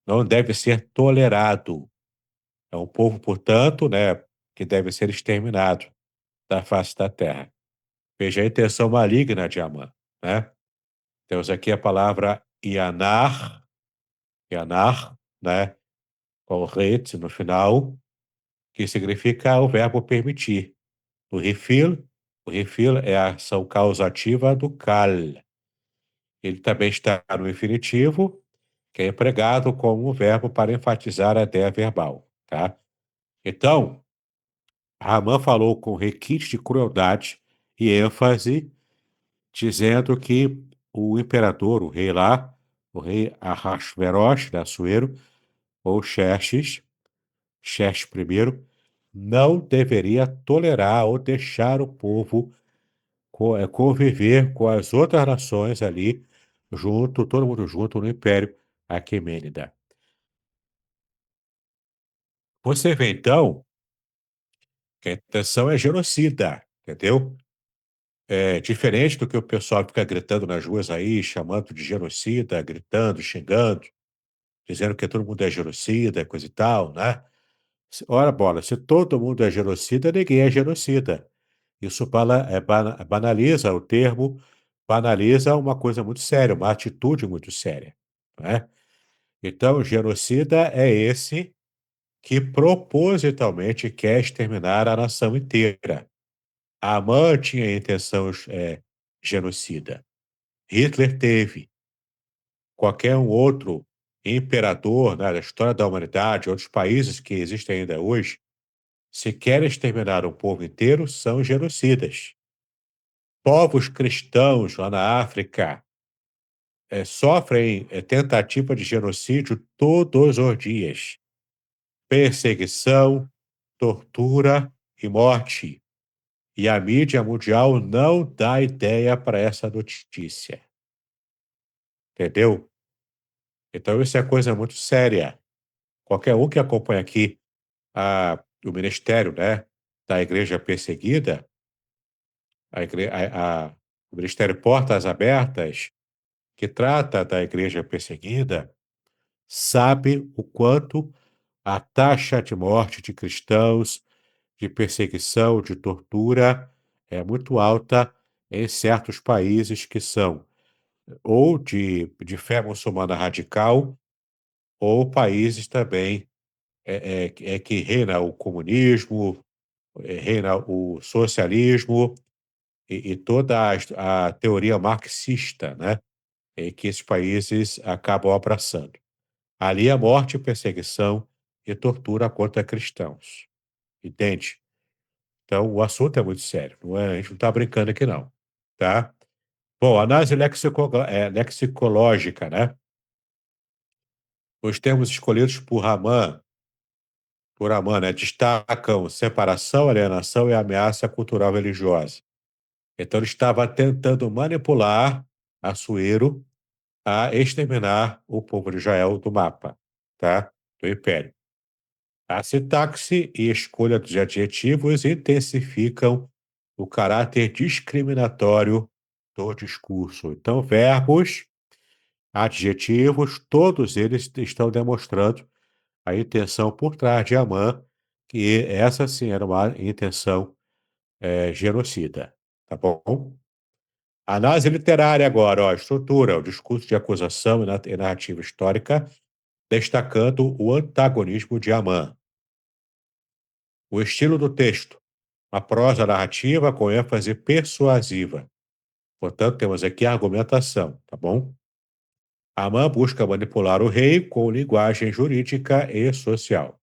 não deve ser tolerado. É um povo, portanto, né, que deve ser exterminado da face da terra. Veja a intenção maligna de Amã, né? Temos aqui a palavra Yanar, né, com o ret no final, que significa o verbo permitir. O refil é a ação causativa do kal. Ele também está no infinitivo, que é empregado como um verbo para enfatizar a ideia verbal, tá? Então, Ramã falou com requinte de crueldade e ênfase, dizendo que o imperador, o rei lá, o rei Ahasverosh, da Assuero, ou Xerxes I, não deveria tolerar ou deixar o povo conviver com as outras nações ali junto, todo mundo junto no Império Aquemênida. Você vê então que a intenção é genocida, entendeu? É diferente do que o pessoal fica gritando nas ruas aí, chamando de genocida, gritando, xingando, dizendo que todo mundo é genocida, coisa e tal, né? Ora, bola, se todo mundo é genocida, ninguém é genocida. Isso banaliza o termo, banaliza uma coisa muito séria, uma atitude muito séria, né? Então, genocida é esse que propositalmente quer exterminar a nação inteira. A Amã tinha intenção genocida. Hitler teve. Qualquer um outro imperador, né, da história da humanidade, outros países que existem ainda hoje, se querem exterminar um povo inteiro, são genocidas. Povos cristãos lá na África sofrem tentativa de genocídio todos os dias. Perseguição, tortura e morte. E a mídia mundial não dá ideia para essa notícia. Entendeu? Então, isso é coisa muito séria. Qualquer um que acompanha aqui o ministério, né, da igreja perseguida, a igre o ministério Portas Abertas, que trata da igreja perseguida, sabe o quanto a taxa de morte de cristãos, de perseguição, de tortura, é muito alta em certos países que são ou de fé muçulmana radical, ou países também que reina o comunismo, reina o socialismo e toda a teoria marxista, né, que esses países acabam abraçando. Ali é morte, perseguição e tortura contra cristãos, entende? Então o assunto é muito sério, não é, a gente não está brincando aqui não, tá? Bom, análise lexicológica, né? Os termos escolhidos por Raman, né, destacam separação, alienação e ameaça cultural religiosa. Então ele estava tentando manipular Assuero a exterminar o povo de Israel do mapa, tá? Do Império. A sintaxe e escolha dos adjetivos intensificam o caráter discriminatório do discurso. Então, verbos, adjetivos, todos eles estão demonstrando a intenção por trás de Amã, que essa sim era uma intenção genocida, tá bom? Análise literária agora, ó, estrutura, o discurso de acusação e narrativa histórica, destacando o antagonismo de Amã. O estilo do texto, a prosa narrativa com ênfase persuasiva. Portanto, temos aqui a argumentação, tá bom? Amã busca manipular o rei com linguagem jurídica e social.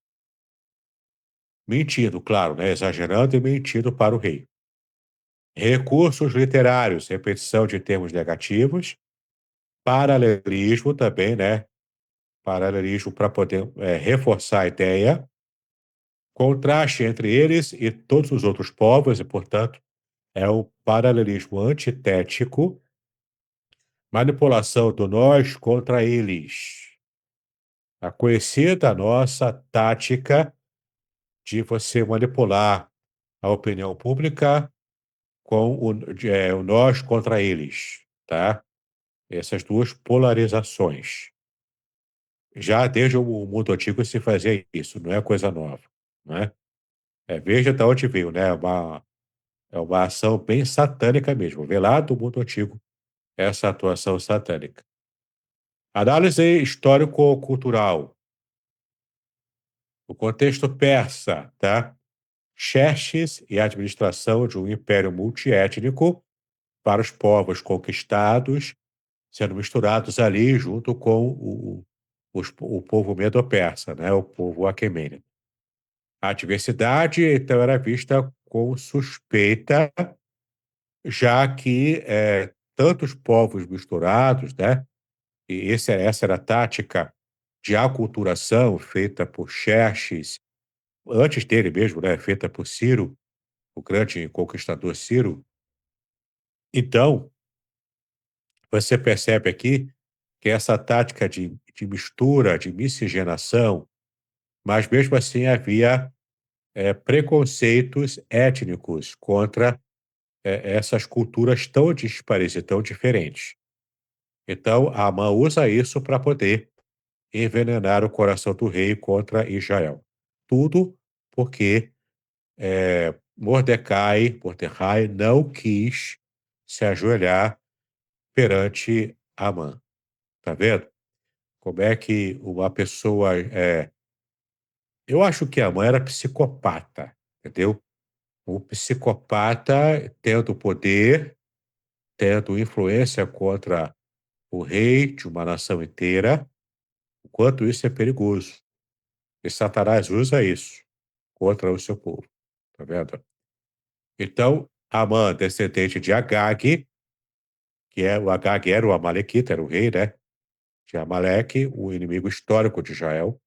Mentindo, claro, né? Exagerando e mentindo para o rei. Recursos literários, repetição de termos negativos, paralelismo também, né? Paralelismo para poder reforçar a ideia, contraste entre eles e todos os outros povos, e, portanto, é o paralelismo antitético, manipulação do nós contra eles. A conhecida nossa tática de você manipular a opinião pública com o nós contra eles, tá? Essas duas polarizações. Já desde o mundo antigo se fazia isso, não é coisa nova, né? Veja de onde veio, né? É uma ação bem satânica mesmo. Vê lá do mundo antigo essa atuação satânica. Análise histórico-cultural. O contexto persa, tá? Xerxes e a administração de um império multiétnico para os povos conquistados, sendo misturados ali junto com o povo medo-persa, né? O povo aquemênida. A diversidade, então, era vista com suspeita, já que tantos povos misturados, né? E essa era a tática de aculturação feita por Xerxes, antes dele mesmo, né? Feita por Ciro, o grande conquistador Ciro. Então, você percebe aqui que essa tática de mistura, de miscigenação, mas mesmo assim havia, preconceitos étnicos contra, essas culturas tão dispares e tão diferentes. Então, Amã usa isso para poder envenenar o coração do rei contra Israel. Tudo porque, Mordecai não quis se ajoelhar perante Amã. Tá vendo? Como é que uma pessoa, eu acho que Amã era psicopata, entendeu? Um psicopata tendo poder, tendo influência contra o rei de uma nação inteira, o quanto isso é perigoso. E Satanás usa isso contra o seu povo, tá vendo? Então, Amã, descendente de Agag, que é o Agag era o amalequita, era o rei, né, de Amaleque, o inimigo histórico de Israel.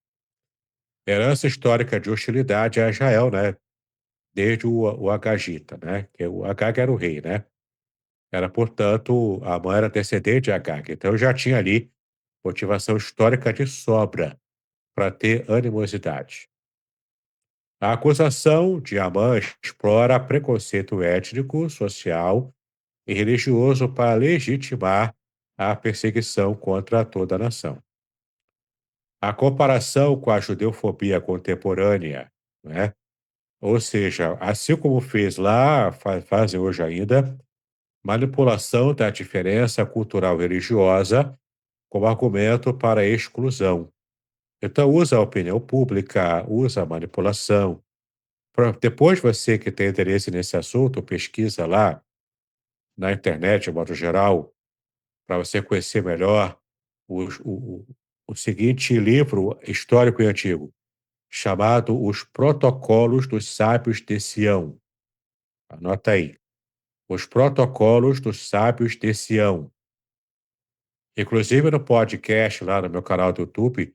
Herança histórica de hostilidade a Israel, né, desde o Agagita, né, que o Agag era o rei, né. Era, portanto, Amã era descendente de Agag, então já tinha ali motivação histórica de sobra para ter animosidade. A acusação de Amã explora preconceito étnico, social e religioso para legitimar a perseguição contra toda a nação. A comparação com a judeofobia contemporânea, né? Ou seja, assim como fez lá, fazem hoje ainda, manipulação da diferença cultural religiosa como argumento para a exclusão. Então, usa a opinião pública, usa a manipulação. Depois, você que tem interesse nesse assunto, pesquisa lá na internet, de modo geral, para você conhecer melhor o seguinte livro histórico e antigo, chamado Os Protocolos dos Sábios de Sião. Anota aí. Os Protocolos dos Sábios de Sião. Inclusive no podcast lá no meu canal do YouTube,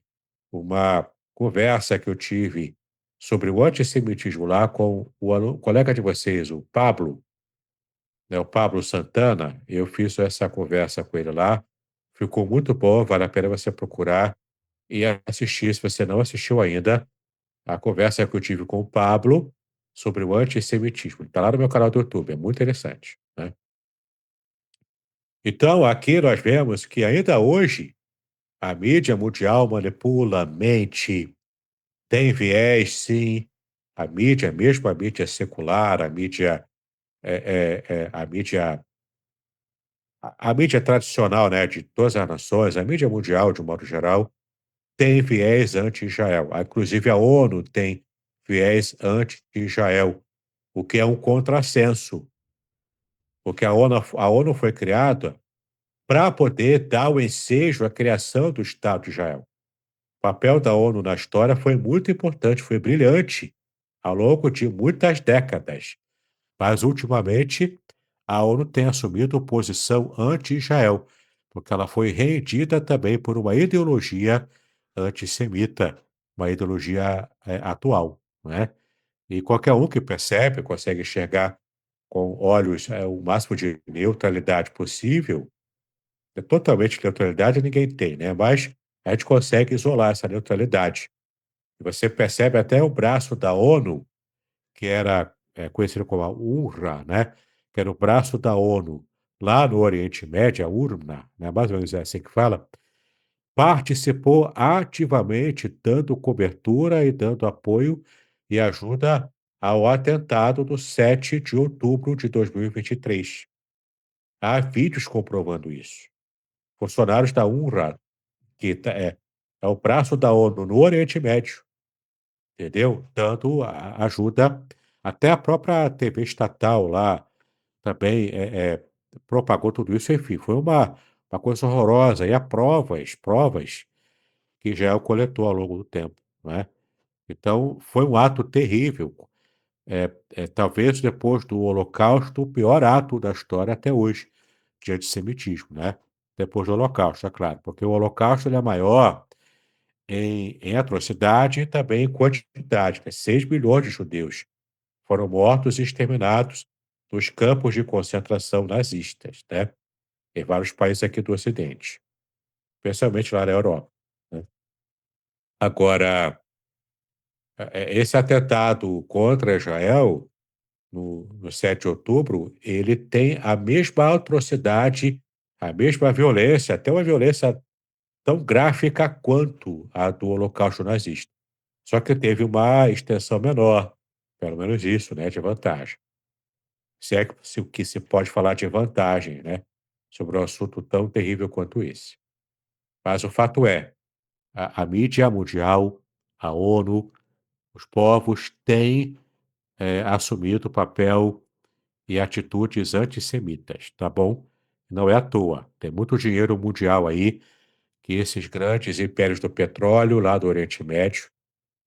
uma conversa que eu tive sobre o antissemitismo lá com colega de vocês, o Pablo, né, o Pablo Santana. Eu fiz essa conversa com ele lá. Ficou muito bom, vale a pena você procurar e assistir, se você não assistiu ainda, a conversa que eu tive com o Pablo sobre o antissemitismo. Está lá no meu canal do YouTube, é muito interessante, né. Então, aqui nós vemos que ainda hoje a mídia mundial manipula, mente, tem viés, sim. A mídia, mesmo a mídia secular, a mídia, a mídia tradicional, né, de todas as nações, a mídia mundial, de um modo geral, tem viés anti-Israel. Inclusive a ONU tem viés anti-Israel, o que é um contrassenso, porque a ONU foi criada para poder dar o ensejo à criação do Estado de Israel. O papel da ONU na história foi muito importante, foi brilhante ao longo de muitas décadas, mas ultimamente a ONU tem assumido posição anti-Israel, porque ela foi rendida também por uma ideologia antissemita, uma ideologia atual, não é? E qualquer um que percebe, consegue enxergar com olhos o máximo de neutralidade possível, totalmente neutralidade ninguém tem, né? Mas a gente consegue isolar essa neutralidade. E você percebe até o braço da ONU, que era conhecido como a UNRWA, né? Que era o braço da ONU lá no Oriente Médio, a URNA, né? Mais ou menos é assim que fala, participou ativamente, dando cobertura e dando apoio e ajuda ao atentado do 7 de outubro de 2023. Há vídeos comprovando isso. Funcionários da UNRWA, que é o braço da ONU no Oriente Médio, entendeu? Dando ajuda, até a própria TV estatal lá também propagou tudo isso, enfim, foi uma coisa horrorosa. E há provas que Israel coletou ao longo do tempo, não é? Então, foi um ato terrível. Talvez depois do Holocausto, o pior ato da história até hoje de antissemitismo, né? Depois do Holocausto, é claro, porque o Holocausto ele é maior em atrocidade e também em quantidade, né? 6 milhões de judeus foram mortos e exterminados nos campos de concentração nazistas, né? em vários países aqui do Ocidente, especialmente lá na Europa, né. Agora, esse atentado contra Israel, no 7 de outubro, ele tem a mesma atrocidade, a mesma violência, até uma violência tão gráfica quanto a do Holocausto nazista. Só que teve uma extensão menor, pelo menos isso, né, de vantagem. Se é que se pode falar de vantagem, né, sobre um assunto tão terrível quanto esse. Mas o fato é, a mídia mundial, a ONU, os povos têm, assumido o papel e atitudes antissemitas, tá bom? Não é à toa. Tem muito dinheiro mundial aí que esses grandes impérios do petróleo lá do Oriente Médio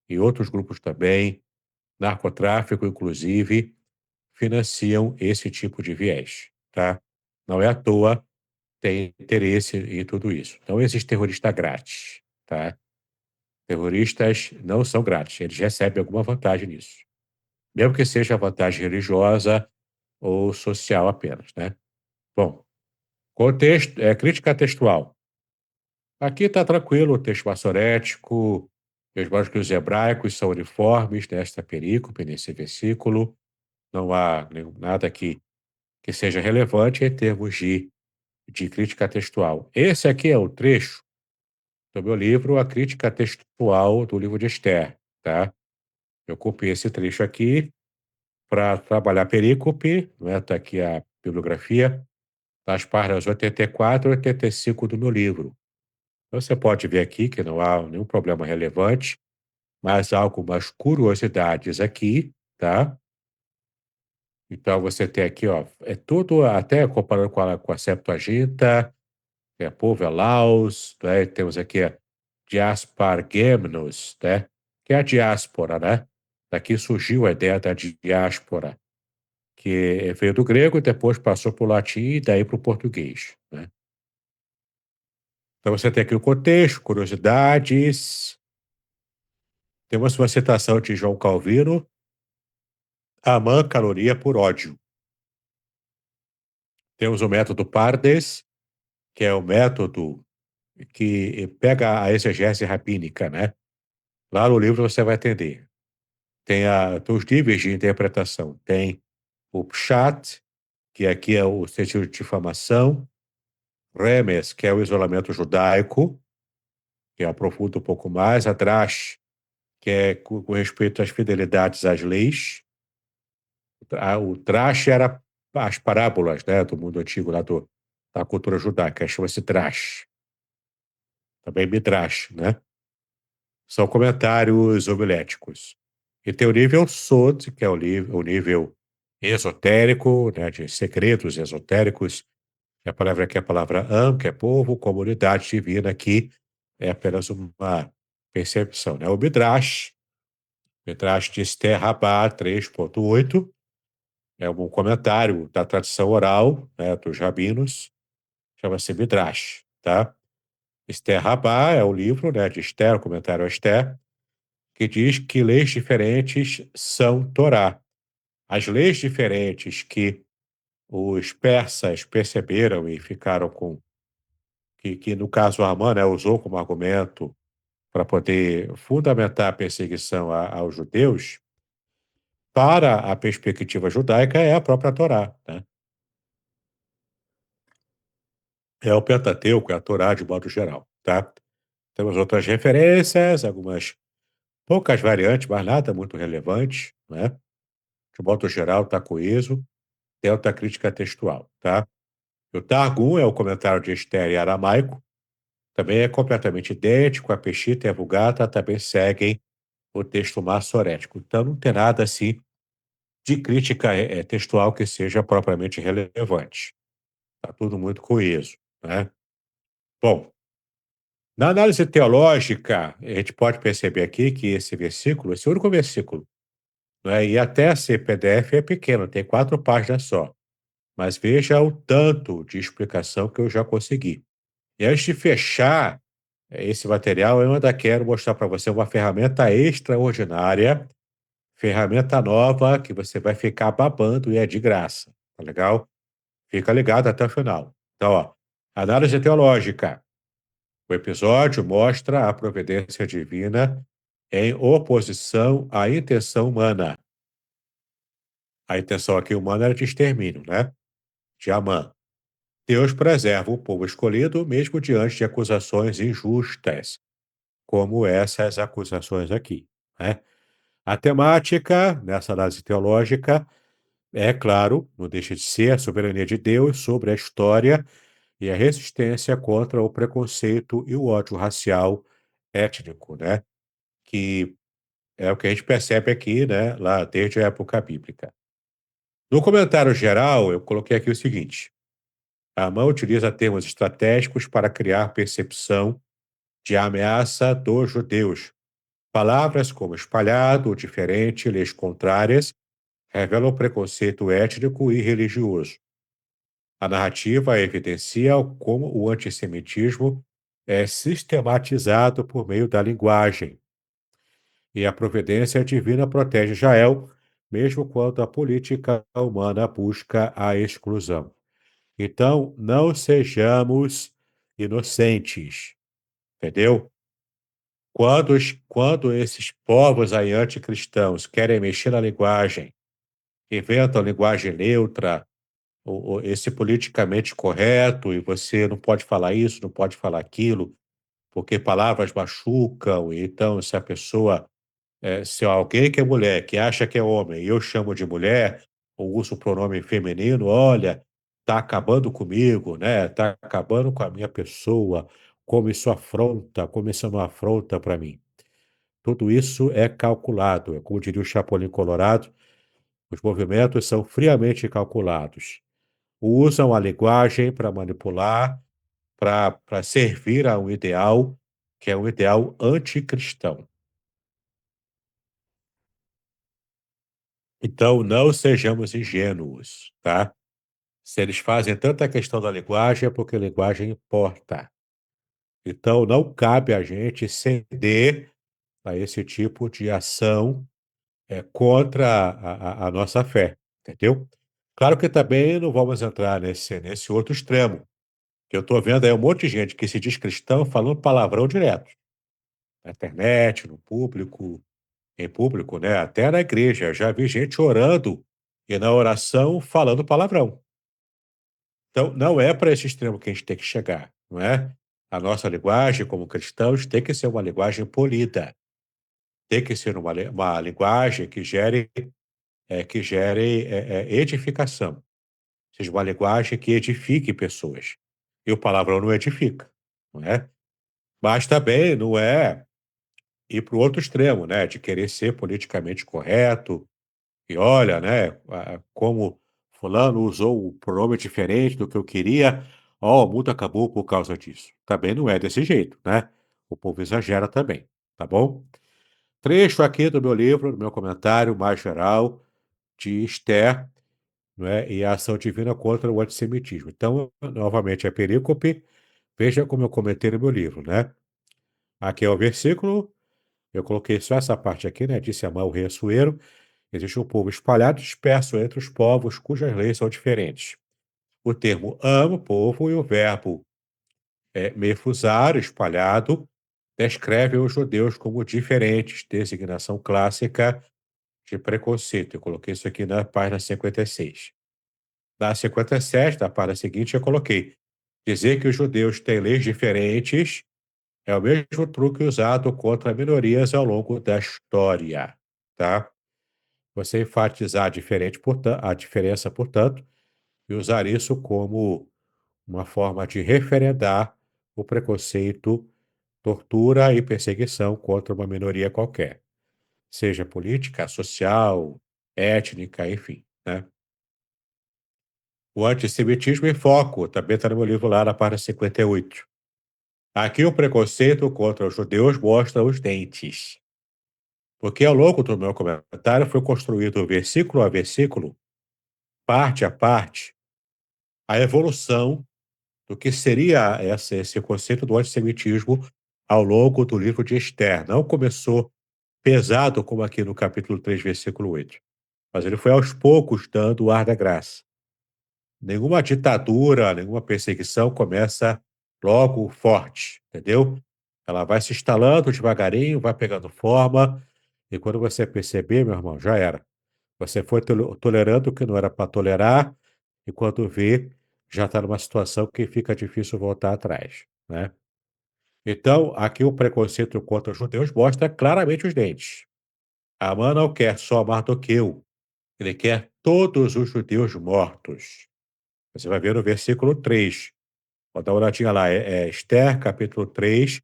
e outros grupos também, narcotráfico inclusive, financiam esse tipo de viés, tá? Não é à toa, tem interesse em tudo isso. Não existe terrorista grátis, tá? Terroristas não são grátis, eles recebem alguma vantagem nisso, mesmo que seja vantagem religiosa ou social apenas, né? Bom, contexto, crítica textual. Aqui está tranquilo, o texto maçorético, os manuscritos hebraicos são uniformes nesta perícope, nesse versículo. Não há nada que seja relevante em termos de crítica textual. Esse aqui é o trecho do meu livro, A Crítica Textual do Livro de Esther, tá? Eu copiei esse trecho aqui para trabalhar perícope, não é? Tá aqui a bibliografia, das páginas 84 e 85 do meu livro. Então, você pode ver aqui que não há nenhum problema relevante, mas há algumas curiosidades aqui, tá? Então, você tem aqui, ó, é tudo, até comparando com a Septuaginta, povo é Laos, né? Temos aqui a Diaspargemnos, né? Que é a diáspora, né? Daqui surgiu a ideia da diáspora, que veio do grego e depois passou para o latim e daí para o português, né? Então você tem aqui o contexto, curiosidades. Temos uma citação de João Calvino: Amã caloria por ódio. Temos o método Pardes, que é o método que pega a exegese rabínica, né? Lá no livro você vai entender. Tem os níveis de interpretação. Tem o Pshat, que aqui é o sentido de difamação. Remes, que é o isolamento judaico, que aprofunda um pouco mais. A Drash, que é com respeito às fidelidades às leis. O Drash era as parábolas, né, do mundo antigo, lá da cultura judaica, chama-se Drash. Também Midrash, né? São comentários homiléticos. E tem o nível Sod, que é o nível esotérico, né, de segredos esotéricos. A palavra aqui é a palavra Am, que é povo, comunidade divina, aqui é apenas uma percepção, né? O Midrash de Esther Rabá 3.8, é um comentário da tradição oral, né, dos rabinos, chama-se Midrash, tá? Esther Rabá é o livro, né, de Esther, o comentário a Esther, que diz que leis diferentes são Torá. As leis diferentes que os persas perceberam e ficaram com, que no caso Amã, né, usou como argumento para poder fundamentar a perseguição aos judeus, para a perspectiva judaica é a própria Torá, né? É o Pentateuco, é a Torá de modo geral, tá? Temos outras referências, algumas poucas variantes, mas nada muito relevante, né? De modo geral, está coeso, dentro da crítica textual, tá? O Targum é o comentário de Esther em aramaico, também é completamente idêntico, a Peshitta e a Vulgata também seguem o texto massorético. Então não tem nada assim de crítica textual que seja propriamente relevante. Está tudo muito coeso, né? Bom, na análise teológica, a gente pode perceber aqui que esse versículo, esse único versículo, né, e até ser PDF é pequeno, tem 4 páginas só. Mas veja o tanto de explicação que eu já consegui. E antes de fechar esse material, eu ainda quero mostrar para você uma ferramenta extraordinária, ferramenta nova que você vai ficar babando e é de graça, tá legal? Fica ligado até o final. Então, ó, análise teológica. O episódio mostra a providência divina em oposição à intenção humana. A intenção aqui humana era de extermínio, né? De Amã. Deus preserva o povo escolhido mesmo diante de acusações injustas, como essas acusações aqui, né? A temática nessa análise teológica é, claro, não deixa de ser a soberania de Deus sobre a história e a resistência contra o preconceito e o ódio racial étnico, né? Que é o que a gente percebe aqui, né, lá desde a época bíblica. No comentário geral, eu coloquei aqui o seguinte: a mão utiliza termos estratégicos para criar percepção de ameaça dos judeus. Palavras como espalhado, diferente, leis contrárias revelam preconceito étnico e religioso. A narrativa evidencia como o antissemitismo é sistematizado por meio da linguagem. E a providência divina protege Israel, mesmo quando a política humana busca a exclusão. Então, não sejamos inocentes, entendeu? Quando esses povos aí anticristãos querem mexer na linguagem, inventam linguagem neutra, ou esse politicamente correto, e você não pode falar isso, não pode falar aquilo, porque palavras machucam, e então se a pessoa se alguém que é mulher, que acha que é homem, e eu chamo de mulher, ou uso o pronome feminino, olha, tá acabando comigo, né? Tá acabando com a minha pessoa, como isso é uma afronta para mim. Tudo isso é calculado, é como diria o Chapolin Colorado, os movimentos são friamente calculados. Usam a linguagem para manipular, para servir a um ideal que é um ideal anticristão. Então, não sejamos ingênuos, tá? Se eles fazem tanta questão da linguagem, é porque a linguagem importa. Então, não cabe a gente ceder a esse tipo de ação contra a nossa fé, entendeu? Claro que também não vamos entrar nesse outro extremo, que eu estou vendo aí um monte de gente que se diz cristão falando palavrão direto, na internet, no público, em público, né? Até na igreja. Já vi gente orando e na oração falando palavrão. Então, não é para esse extremo que a gente tem que chegar, não é? A nossa linguagem, como cristãos, tem que ser uma linguagem polida, tem que ser uma linguagem que gere edificação, seja uma linguagem que edifique pessoas. E o palavrão não edifica, não é? Mas também não é ir para o outro extremo, né? De querer ser politicamente correto, e olha, né, como fulano usou o pronome diferente do que eu queria, ó, o mundo acabou por causa disso. Também não é desse jeito, né? O povo exagera também, tá bom? Trecho aqui do meu livro, do meu comentário mais geral, de Esther, não é? E a ação divina contra o antissemitismo. Então, novamente, a perícope, veja como eu comentei no meu livro, né? Aqui é o versículo, eu coloquei só essa parte aqui, né? Disse Amã, o rei Assuero, existe um povo espalhado e disperso entre os povos cujas leis são diferentes. O termo amo, povo, e o verbo mefusar, espalhado, descrevem os judeus como diferentes, designação clássica de preconceito. Eu coloquei isso aqui na página 56. Na 57, na página seguinte, eu coloquei: dizer que os judeus têm leis diferentes é o mesmo truque usado contra minorias ao longo da história, tá? Você enfatizar a diferença, portanto, e usar isso como uma forma de referendar o preconceito, tortura e perseguição contra uma minoria qualquer, seja política, social, étnica, enfim, né? O antissemitismo em foco, também está no meu livro lá na página 58. Aqui o preconceito contra os judeus mostra os dentes, porque ao longo do meu comentário foi construído versículo a versículo, parte a parte, a evolução do que seria esse conceito do antissemitismo ao longo do livro de Esther. Não começou pesado como aqui no capítulo 3, versículo 8, mas ele foi aos poucos dando o ar da graça. nenhuma ditadura, nenhuma perseguição começa logo forte, entendeu? Ela vai se instalando devagarinho, vai pegando forma, e quando você perceber, meu irmão, já era. Você foi tolerando o que não era para tolerar, e quando vê, já está numa situação que fica difícil voltar atrás, né? Então, aqui o preconceito contra os judeus mostra claramente os dentes. Amã não quer só Mardoqueu, ele quer todos os judeus mortos. Você vai ver no versículo 3. Vou dar uma olhadinha lá, é Esther, capítulo 3,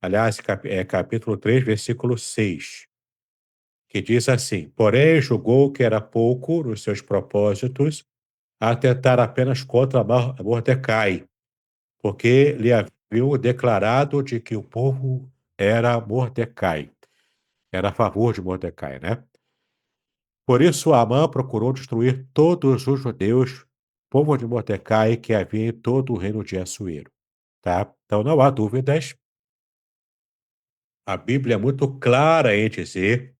aliás, capítulo 3, versículo 6, que diz assim: Porém, julgou que era pouco nos seus propósitos atentar apenas contra Mordecai, porque lhe haviam declarado de que o povo era Mordecai, era a favor de Mordecai, né? Por isso, Amã procurou destruir todos os judeus, povo de Mordecai, que havia em todo o reino de Assuero. Tá? Então, não há dúvidas, a Bíblia é muito clara em dizer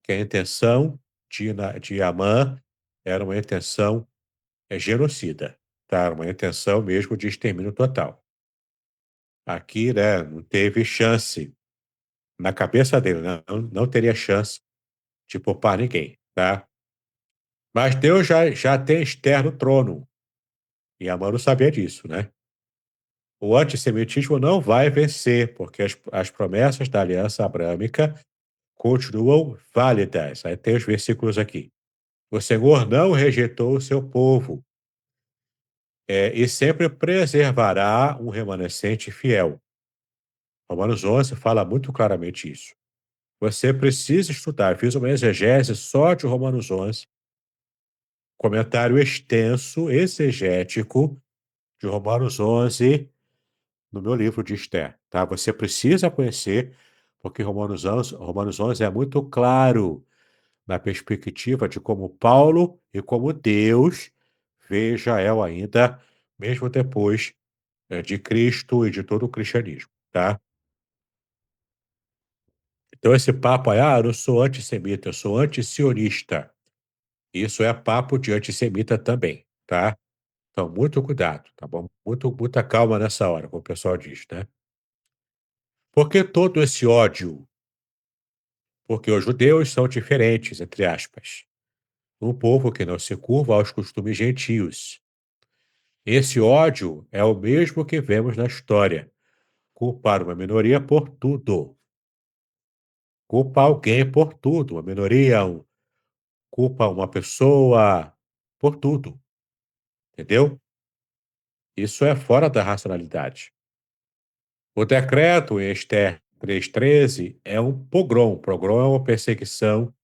que a intenção de Amã era uma intenção genocida, tá? Era uma intenção mesmo de extermínio total. Aqui, né, não teve chance, na cabeça dele, né? Não teria chance de poupar ninguém, tá? Mas Deus já tem Esther no trono, e Amã não sabia disso, né? O antissemitismo não vai vencer, porque as promessas da aliança abrâmica continuam válidas. Aí tem os versículos aqui. O Senhor não rejeitou o seu povo, e sempre preservará um remanescente fiel. Romanos 11 fala muito claramente isso. Você precisa estudar. Eu fiz uma exegese só de Romanos 11, comentário extenso, exegético de Romanos 11 no meu livro de Esther, tá? Você precisa conhecer, porque Romanos 11 é muito claro na perspectiva de como Paulo e como Deus vê Israel ainda, mesmo depois de Cristo e de todo o cristianismo, tá? Então esse papo aí, eu não sou antissemita, eu sou antisionista. Isso é papo de antissemita também, tá? Então muito cuidado, tá bom? Muita calma nessa hora, como o pessoal diz, né? Por que todo esse ódio? Porque os judeus são diferentes, entre aspas. Um povo que não se curva aos costumes gentios. Esse ódio é o mesmo que vemos na história. Culpar uma minoria por tudo. Culpa alguém por tudo. Uma minoria, culpa uma pessoa por tudo. Entendeu? Isso é fora da racionalidade. O decreto em Esther 3:13 é um pogrom. Pogrom é uma perseguição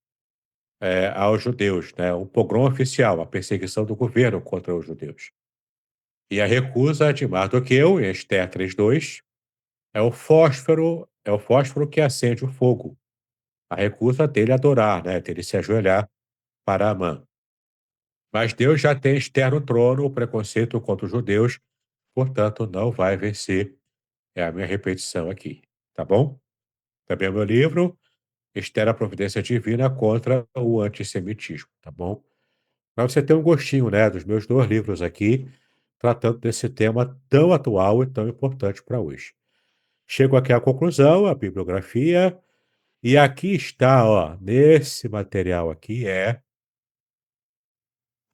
aos judeus, né? Um pogrom oficial, a perseguição do governo contra os judeus. E a recusa de Mardoqueu, em Esther 3:2, é o fósforo que acende o fogo. A recusa dele adorar, né, dele se ajoelhar para Amã. Mas Deus já tem Esther no trono, o preconceito contra os judeus, portanto, não vai vencer. É a minha repetição aqui, tá bom? Também é meu livro, Esther, a providência divina contra o antissemitismo, tá bom? Para você ter um gostinho, né, dos meus 2 livros aqui, tratando desse tema tão atual e tão importante para hoje. Chego aqui à conclusão, a bibliografia, e aqui está, ó, nesse material aqui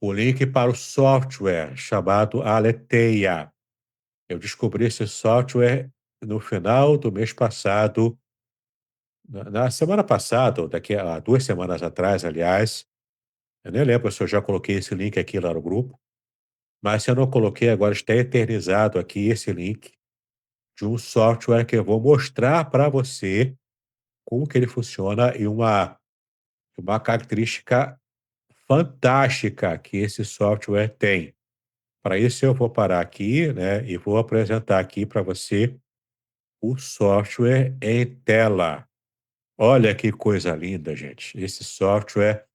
o link para o software chamado Aletheia. Eu descobri esse software no final do mês passado, na semana passada, ou daqui a 2 semanas atrás, aliás. Eu nem lembro se eu já coloquei esse link aqui lá no grupo, mas se eu não coloquei, agora está eternizado aqui esse link de um software que eu vou mostrar para você como que ele funciona e uma característica fantástica que esse software tem. Para isso, eu vou parar aqui, né, e vou apresentar aqui para você o software em tela. Olha que coisa linda, gente. Esse software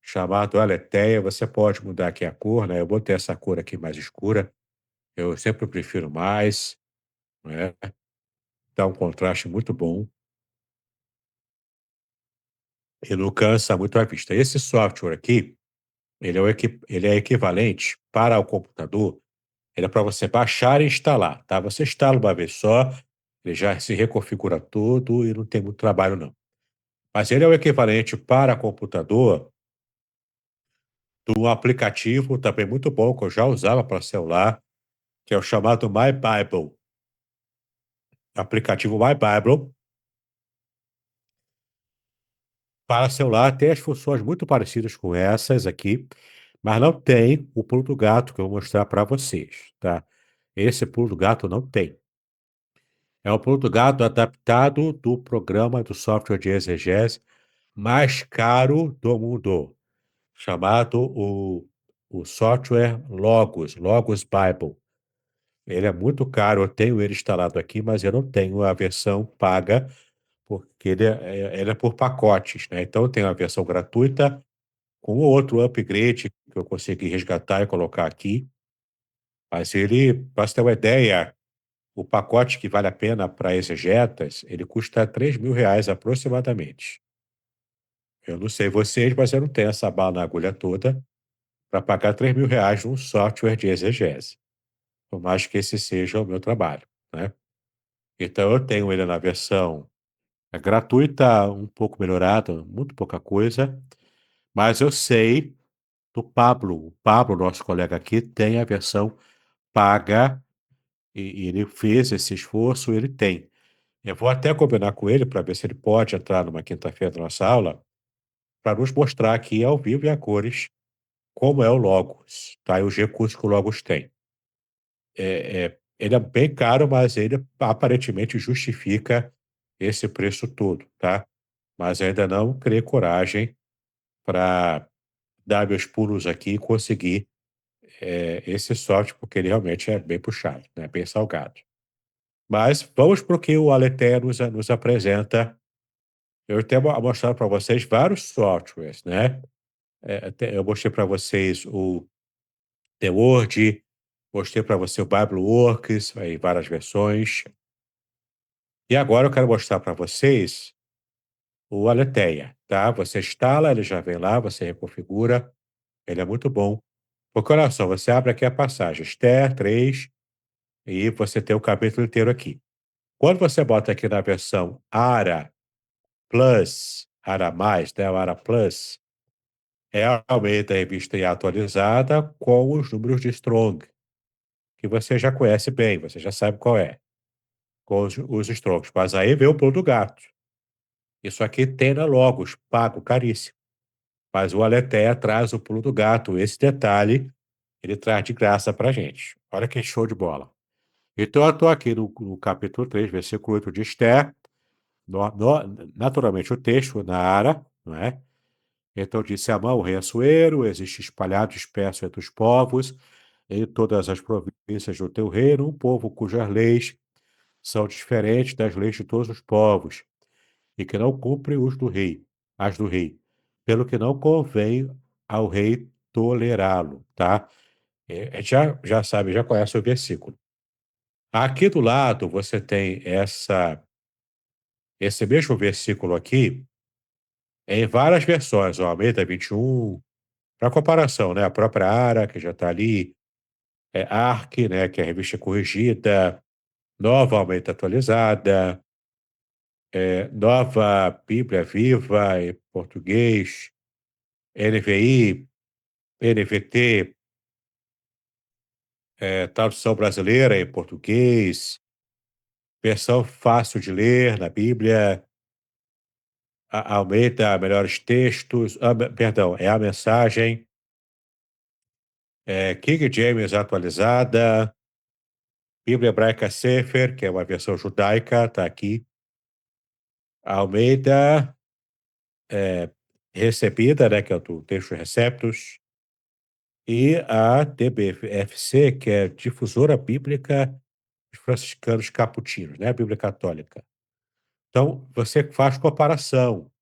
chamado Aletheia, você pode mudar aqui a cor, né? Eu botei essa cor aqui mais escura. Eu sempre prefiro mais, né? Dá um contraste muito bom e não cansa muito a vista. Esse software aqui, ele é equivalente para o computador, ele é para você baixar e instalar, tá? Você instala uma vez só, ele já se reconfigura todo e não tem muito trabalho não. Mas ele é o equivalente para computador de um aplicativo também muito bom, que eu já usava para celular, que é o chamado My Bible. Aplicativo My Bible para celular tem as funções muito parecidas com essas aqui, mas não tem o pulo do gato que eu vou mostrar para vocês, tá? Esse pulo do gato não tem. É o pulo do gato adaptado do programa do software de exegese mais caro do mundo, chamado o software Logos, Logos Bible. Ele é muito caro, eu tenho ele instalado aqui, mas eu não tenho a versão paga, porque ele é por pacotes, né? Então eu tenho a versão gratuita com outro upgrade que eu consegui resgatar e colocar aqui. Mas ele, para você ter uma ideia, o pacote que vale a pena para exegetas, ele custa R$ 3.000 aproximadamente. Eu não sei vocês, mas eu não tenho essa bala na agulha toda para pagar R$ 3.000 num software de exegese, por mais que esse seja o meu trabalho, né? Então eu tenho ele na versão gratuita, um pouco melhorada, muito pouca coisa, mas eu sei do Pablo. O Pablo, nosso colega aqui, tem a versão paga e ele fez esse esforço, ele tem. Eu vou até combinar com ele para ver se ele pode entrar numa quinta-feira na nossa aula para nos mostrar aqui ao vivo e a cores como é o Logos, tá? E os recursos que o Logos tem. Ele é bem caro, mas ele aparentemente justifica esse preço todo, tá? Mas ainda não criei coragem para dar meus pulos aqui e conseguir esse software, porque ele realmente é bem puxado, né? Bem salgado. Mas vamos para o que o Aletheia nos apresenta. Eu tenho mostrado para vocês vários softwares, né? Eu mostrei para vocês o The Word, mostrei para você o BibleWorks, aí várias versões. E agora eu quero mostrar para vocês o Aletheia, tá? Você instala, ele já vem lá, você reconfigura, ele é muito bom. Porque olha só, você abre aqui a passagem, Esther 3, e você tem o capítulo inteiro aqui. Quando você bota aqui na versão ARA Plus, ARA+, né, o ARA Plus, é realmente a revista e atualizada com os números de Strong, que você já conhece bem, você já sabe qual é, com os Strongs. Mas aí vem o pulo do gato. Isso aqui tem na Logos, pago, caríssimo. Mas o Aletheia traz o pulo do gato. Esse detalhe, ele traz de graça pra gente. Olha que show de bola. Então, eu estou aqui no capítulo 3, versículo 8 de Esther. Naturalmente, o texto na Ara, não é? Então disse Amã, o rei Assuero, existe espalhado disperso entre os povos, em todas as províncias do teu reino, um povo cujas leis são diferentes das leis de todos os povos, e que não cumpre as do rei, pelo que não convém ao rei tolerá-lo, tá? Já sabe, já conhece o versículo. Aqui do lado você tem esse mesmo versículo aqui em várias versões, o Almeida 21, para comparação, né? A própria Ara, que já está ali, Arc, né? Que é a revista corrigida, Nova Almeida atualizada, Nova Bíblia Viva em português, NVI, NVT, tradução brasileira em português, versão fácil de ler na Bíblia, Almeida Melhores Textos, perdão, é a mensagem, King James atualizada, Bíblia Hebraica Sefer, que é uma versão judaica, está aqui. Almeida, recebida, né, que é o do texto Receptus. E a TBFC, que é Difusora Bíblica dos Franciscanos Caputinos, né, a Bíblia Católica. Então, você faz comparação.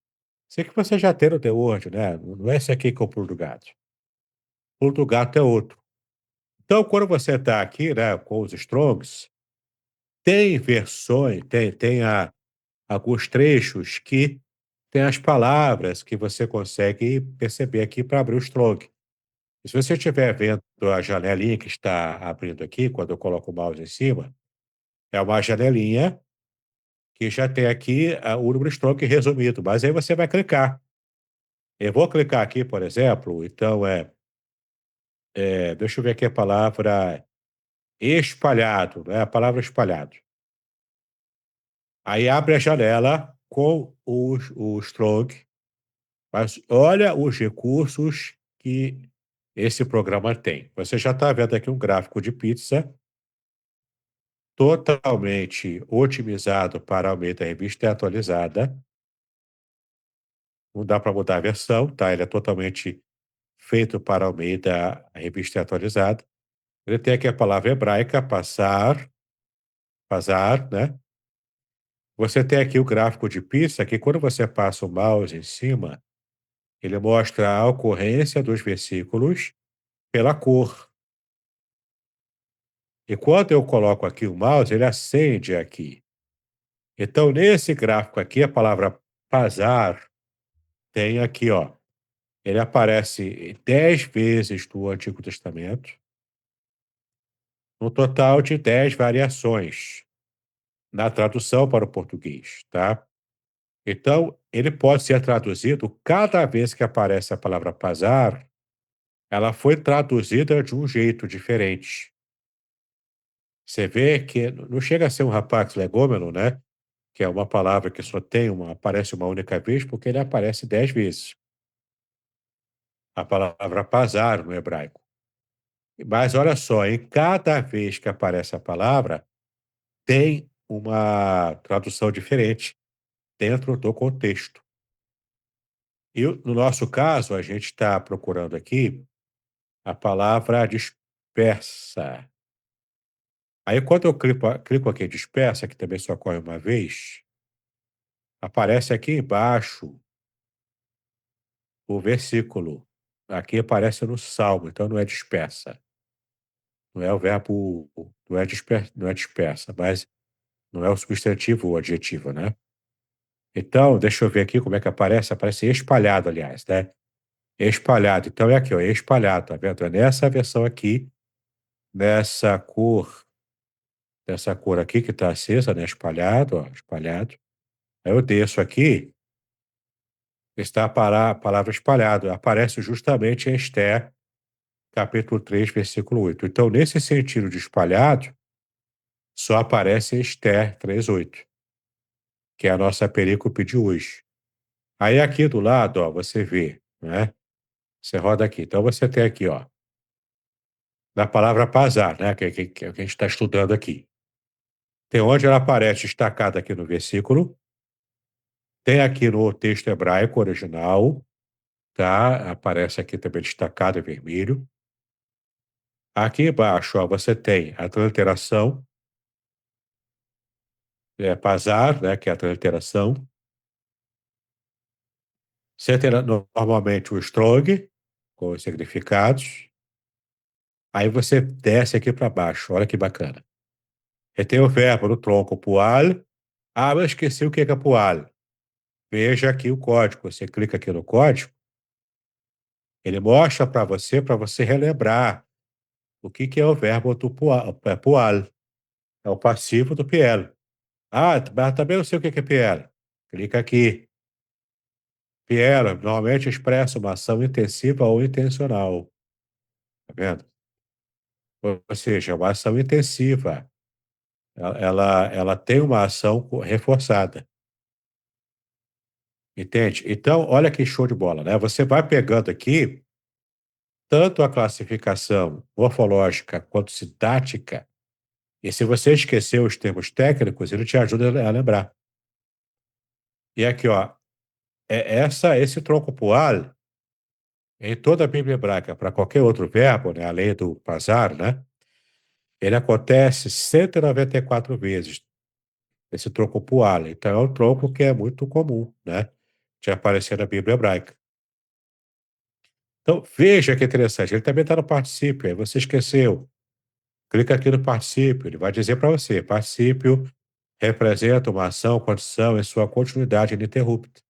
Sei que você já tem no The Word, né? Não é esse aqui que é o pulo do gato. O pulo do gato é outro. Então, quando você está aqui, né, com os Strongs, tem versões, alguns trechos que tem as palavras que você consegue perceber aqui para abrir o Strong. E se você estiver vendo a janelinha que está abrindo aqui, quando eu coloco o mouse em cima, é uma janelinha que já tem aqui o número stroke resumido, mas aí você vai clicar. Eu vou clicar aqui, por exemplo, então deixa eu ver aqui a palavra espalhado, né? A palavra espalhado. Aí abre a janela com o stroke, mas olha os recursos que esse programa tem. Você já está vendo aqui um gráfico de pizza totalmente otimizado para Almeida Revista e atualizada. Não dá para mudar a versão, tá? Ele é totalmente feito para Almeida, a revista é atualizada. Ele tem aqui a palavra hebraica, passar, né? Você tem aqui o gráfico de pista, que quando você passa o mouse em cima, ele mostra a ocorrência dos versículos pela cor. E quando eu coloco aqui o mouse, ele acende aqui. Então, nesse gráfico aqui, a palavra pasar tem aqui, ó. Ele aparece 10 vezes no Antigo Testamento, no total de 10 variações na tradução para o português, tá? Então, ele pode ser traduzido cada vez que aparece a palavra pasar, ela foi traduzida de um jeito diferente. Você vê que não chega a ser um rapax legômeno, né? Que é uma palavra que só tem aparece uma única vez, porque ele aparece 10 vezes. A palavra pasar no hebraico. Mas olha só, em cada vez que aparece a palavra, tem uma tradução diferente dentro do contexto. E no nosso caso, a gente está procurando aqui a palavra dispersa. Aí, quando eu clico aqui em dispersa, que também só ocorre uma vez, aparece aqui embaixo o versículo. Aqui aparece no Salmo, então não é dispersa. Não é o verbo, não é dispersa, mas não é o substantivo ou adjetivo, né? Então, deixa eu ver aqui como é que aparece. Aparece espalhado, aliás, né? Espalhado. Então é aqui, ó, espalhado, tá vendo? É nessa versão aqui, nessa cor, dessa cor aqui que está acesa, né? Espalhado, ó, espalhado. Aí eu desço aqui, está a palavra espalhado. Aparece justamente em Esther, capítulo 3, versículo 8. Então, nesse sentido de espalhado, só aparece em Esther 3:8, que é a nossa perícope de hoje. Aí aqui do lado, ó, você vê, né? Você roda aqui. Então você tem aqui, ó, na palavra pasar, né? Que é o que a gente está estudando aqui. Tem onde ela aparece destacada aqui no versículo. Tem aqui no texto hebraico original, tá? Aparece aqui também destacado em vermelho. Aqui embaixo, ó, você tem a transliteração, pasar, né? Que é a transliteração. Você tem normalmente o strong, com os significados. Aí você desce aqui para baixo, olha que bacana. E tem o verbo no tronco pual. Ah, eu esqueci o que é pual. Veja aqui o código. Você clica aqui no código, ele mostra para você relembrar o que é o verbo do pual, pual. É o passivo do PL. Ah, mas também eu sei o que é PL. Clica aqui. PL normalmente expressa uma ação intensiva ou intencional. Tá vendo? Ou seja, uma ação intensiva. Ela tem uma ação reforçada. Entende? Então, olha que show de bola, né? Você vai pegando aqui tanto a classificação morfológica quanto sintática, e se você esquecer os termos técnicos, ele te ajuda a lembrar. E aqui, ó, esse tronco poal, em toda a Bíblia hebraica, para qualquer outro verbo, né, além do pasar, né, ele acontece 194 vezes, esse tronco poal. Então, é um tronco que é muito comum, né, de aparecer na Bíblia hebraica. Então, veja que interessante, ele também está no particípio, aí você esqueceu. Clica aqui no particípio, ele vai dizer para você: particípio representa uma ação, condição em sua continuidade ininterrupta.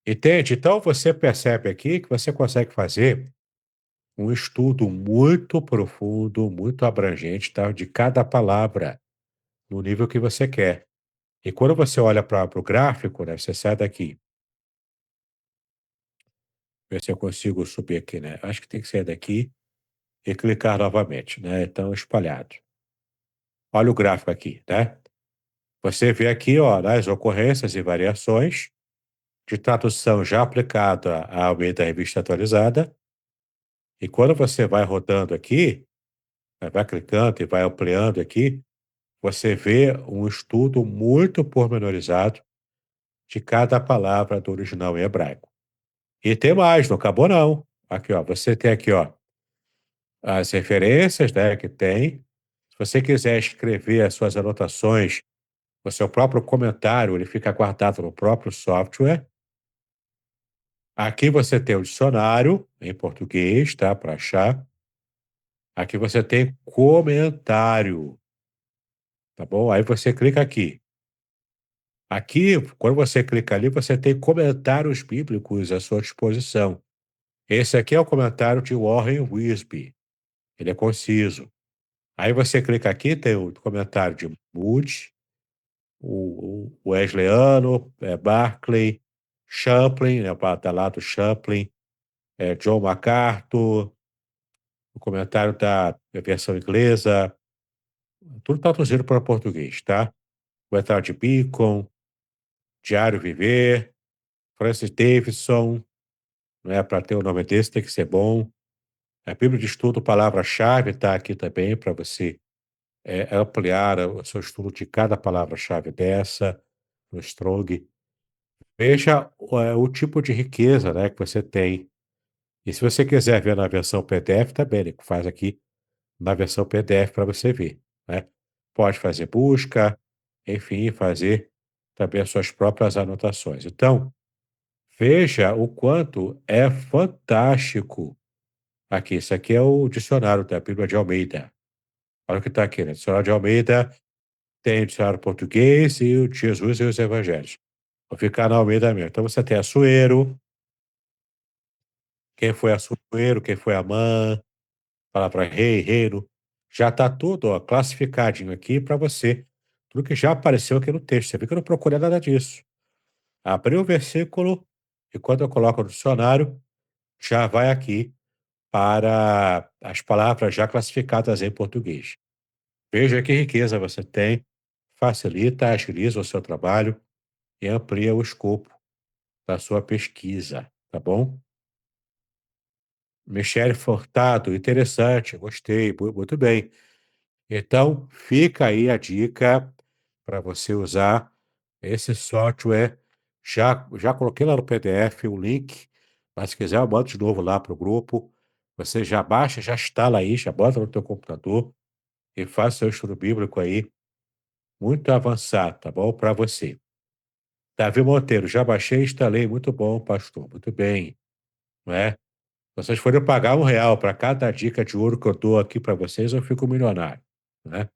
Entende? Então você percebe aqui que você consegue fazer um estudo muito profundo, muito abrangente, tá, de cada palavra, no nível que você quer. E quando você olha para o gráfico, né, você sai daqui, ver se eu consigo subir aqui, né? Acho que tem que sair daqui e clicar novamente, né? Então, espalhado. Olha o gráfico aqui, né? Você vê aqui, ó, né, as ocorrências e variações de tradução já aplicada ao meio da revista atualizada. E quando você vai rodando aqui, né, vai clicando e vai ampliando aqui, você vê um estudo muito pormenorizado de cada palavra do original em hebraico. E tem mais, não acabou não. Aqui, ó, você tem aqui, ó, as referências, né, que tem. Se você quiser escrever as suas anotações, o seu próprio comentário, ele fica guardado no próprio software. Aqui você tem o dicionário em português, tá, para achar. Aqui você tem comentário, tá bom? Aí você clica aqui. Aqui, quando você clica ali, você tem comentários bíblicos à sua disposição. Esse aqui é o comentário de Warren Wiersbe. Ele é conciso. Aí você clica aqui, tem o comentário de Moody, o Wesleyano, Barclay, Champlin, né, tá lá do Champlin, John MacArthur, o comentário da versão inglesa, tudo traduzido para português, tá? Comentário de Beacon, Diário Viver, Francis Davidson, né? Para ter o nome desse tem que ser bom. A Bíblia de Estudo, palavra-chave, está aqui também para você ampliar o seu estudo de cada palavra-chave dessa, no Strong. Veja o tipo de riqueza, né, que você tem. E se você quiser ver na versão PDF, também, ele faz aqui na versão PDF para você ver, né? Pode fazer busca, enfim, fazer também as suas próprias anotações. Então, veja o quanto é fantástico. Aqui, isso aqui é o dicionário da Bíblia de Almeida. Olha o que está aqui, né? Dicionário de Almeida tem o dicionário português e o de Jesus e os Evangelhos. Vou ficar na Almeida mesmo. Então você tem Assuero, quem foi Assuero, quem foi Amã, palavra rei, reino. Já está tudo, ó, classificadinho aqui para você. Tudo que já apareceu aqui no texto. Você viu que eu não procurei nada disso. Abri o versículo e quando eu coloco no dicionário, já vai aqui para as palavras já classificadas em português. Veja que riqueza você tem, facilita, agiliza o seu trabalho e amplia o escopo da sua pesquisa, tá bom? Michele Furtado, interessante, gostei, muito bem. Então, fica aí a dica para você usar esse software. Já coloquei lá no PDF o link, mas se quiser eu mando de novo lá para o grupo. Você já baixa, já instala aí, já bota no teu computador e faz seu estudo bíblico aí, muito avançado, tá bom? Para você. Davi Monteiro, já baixei e instalei, muito bom, pastor, muito bem, não é? Vocês forem pagar R$ 1 para cada dica de ouro que eu dou aqui para vocês, eu fico milionário, né?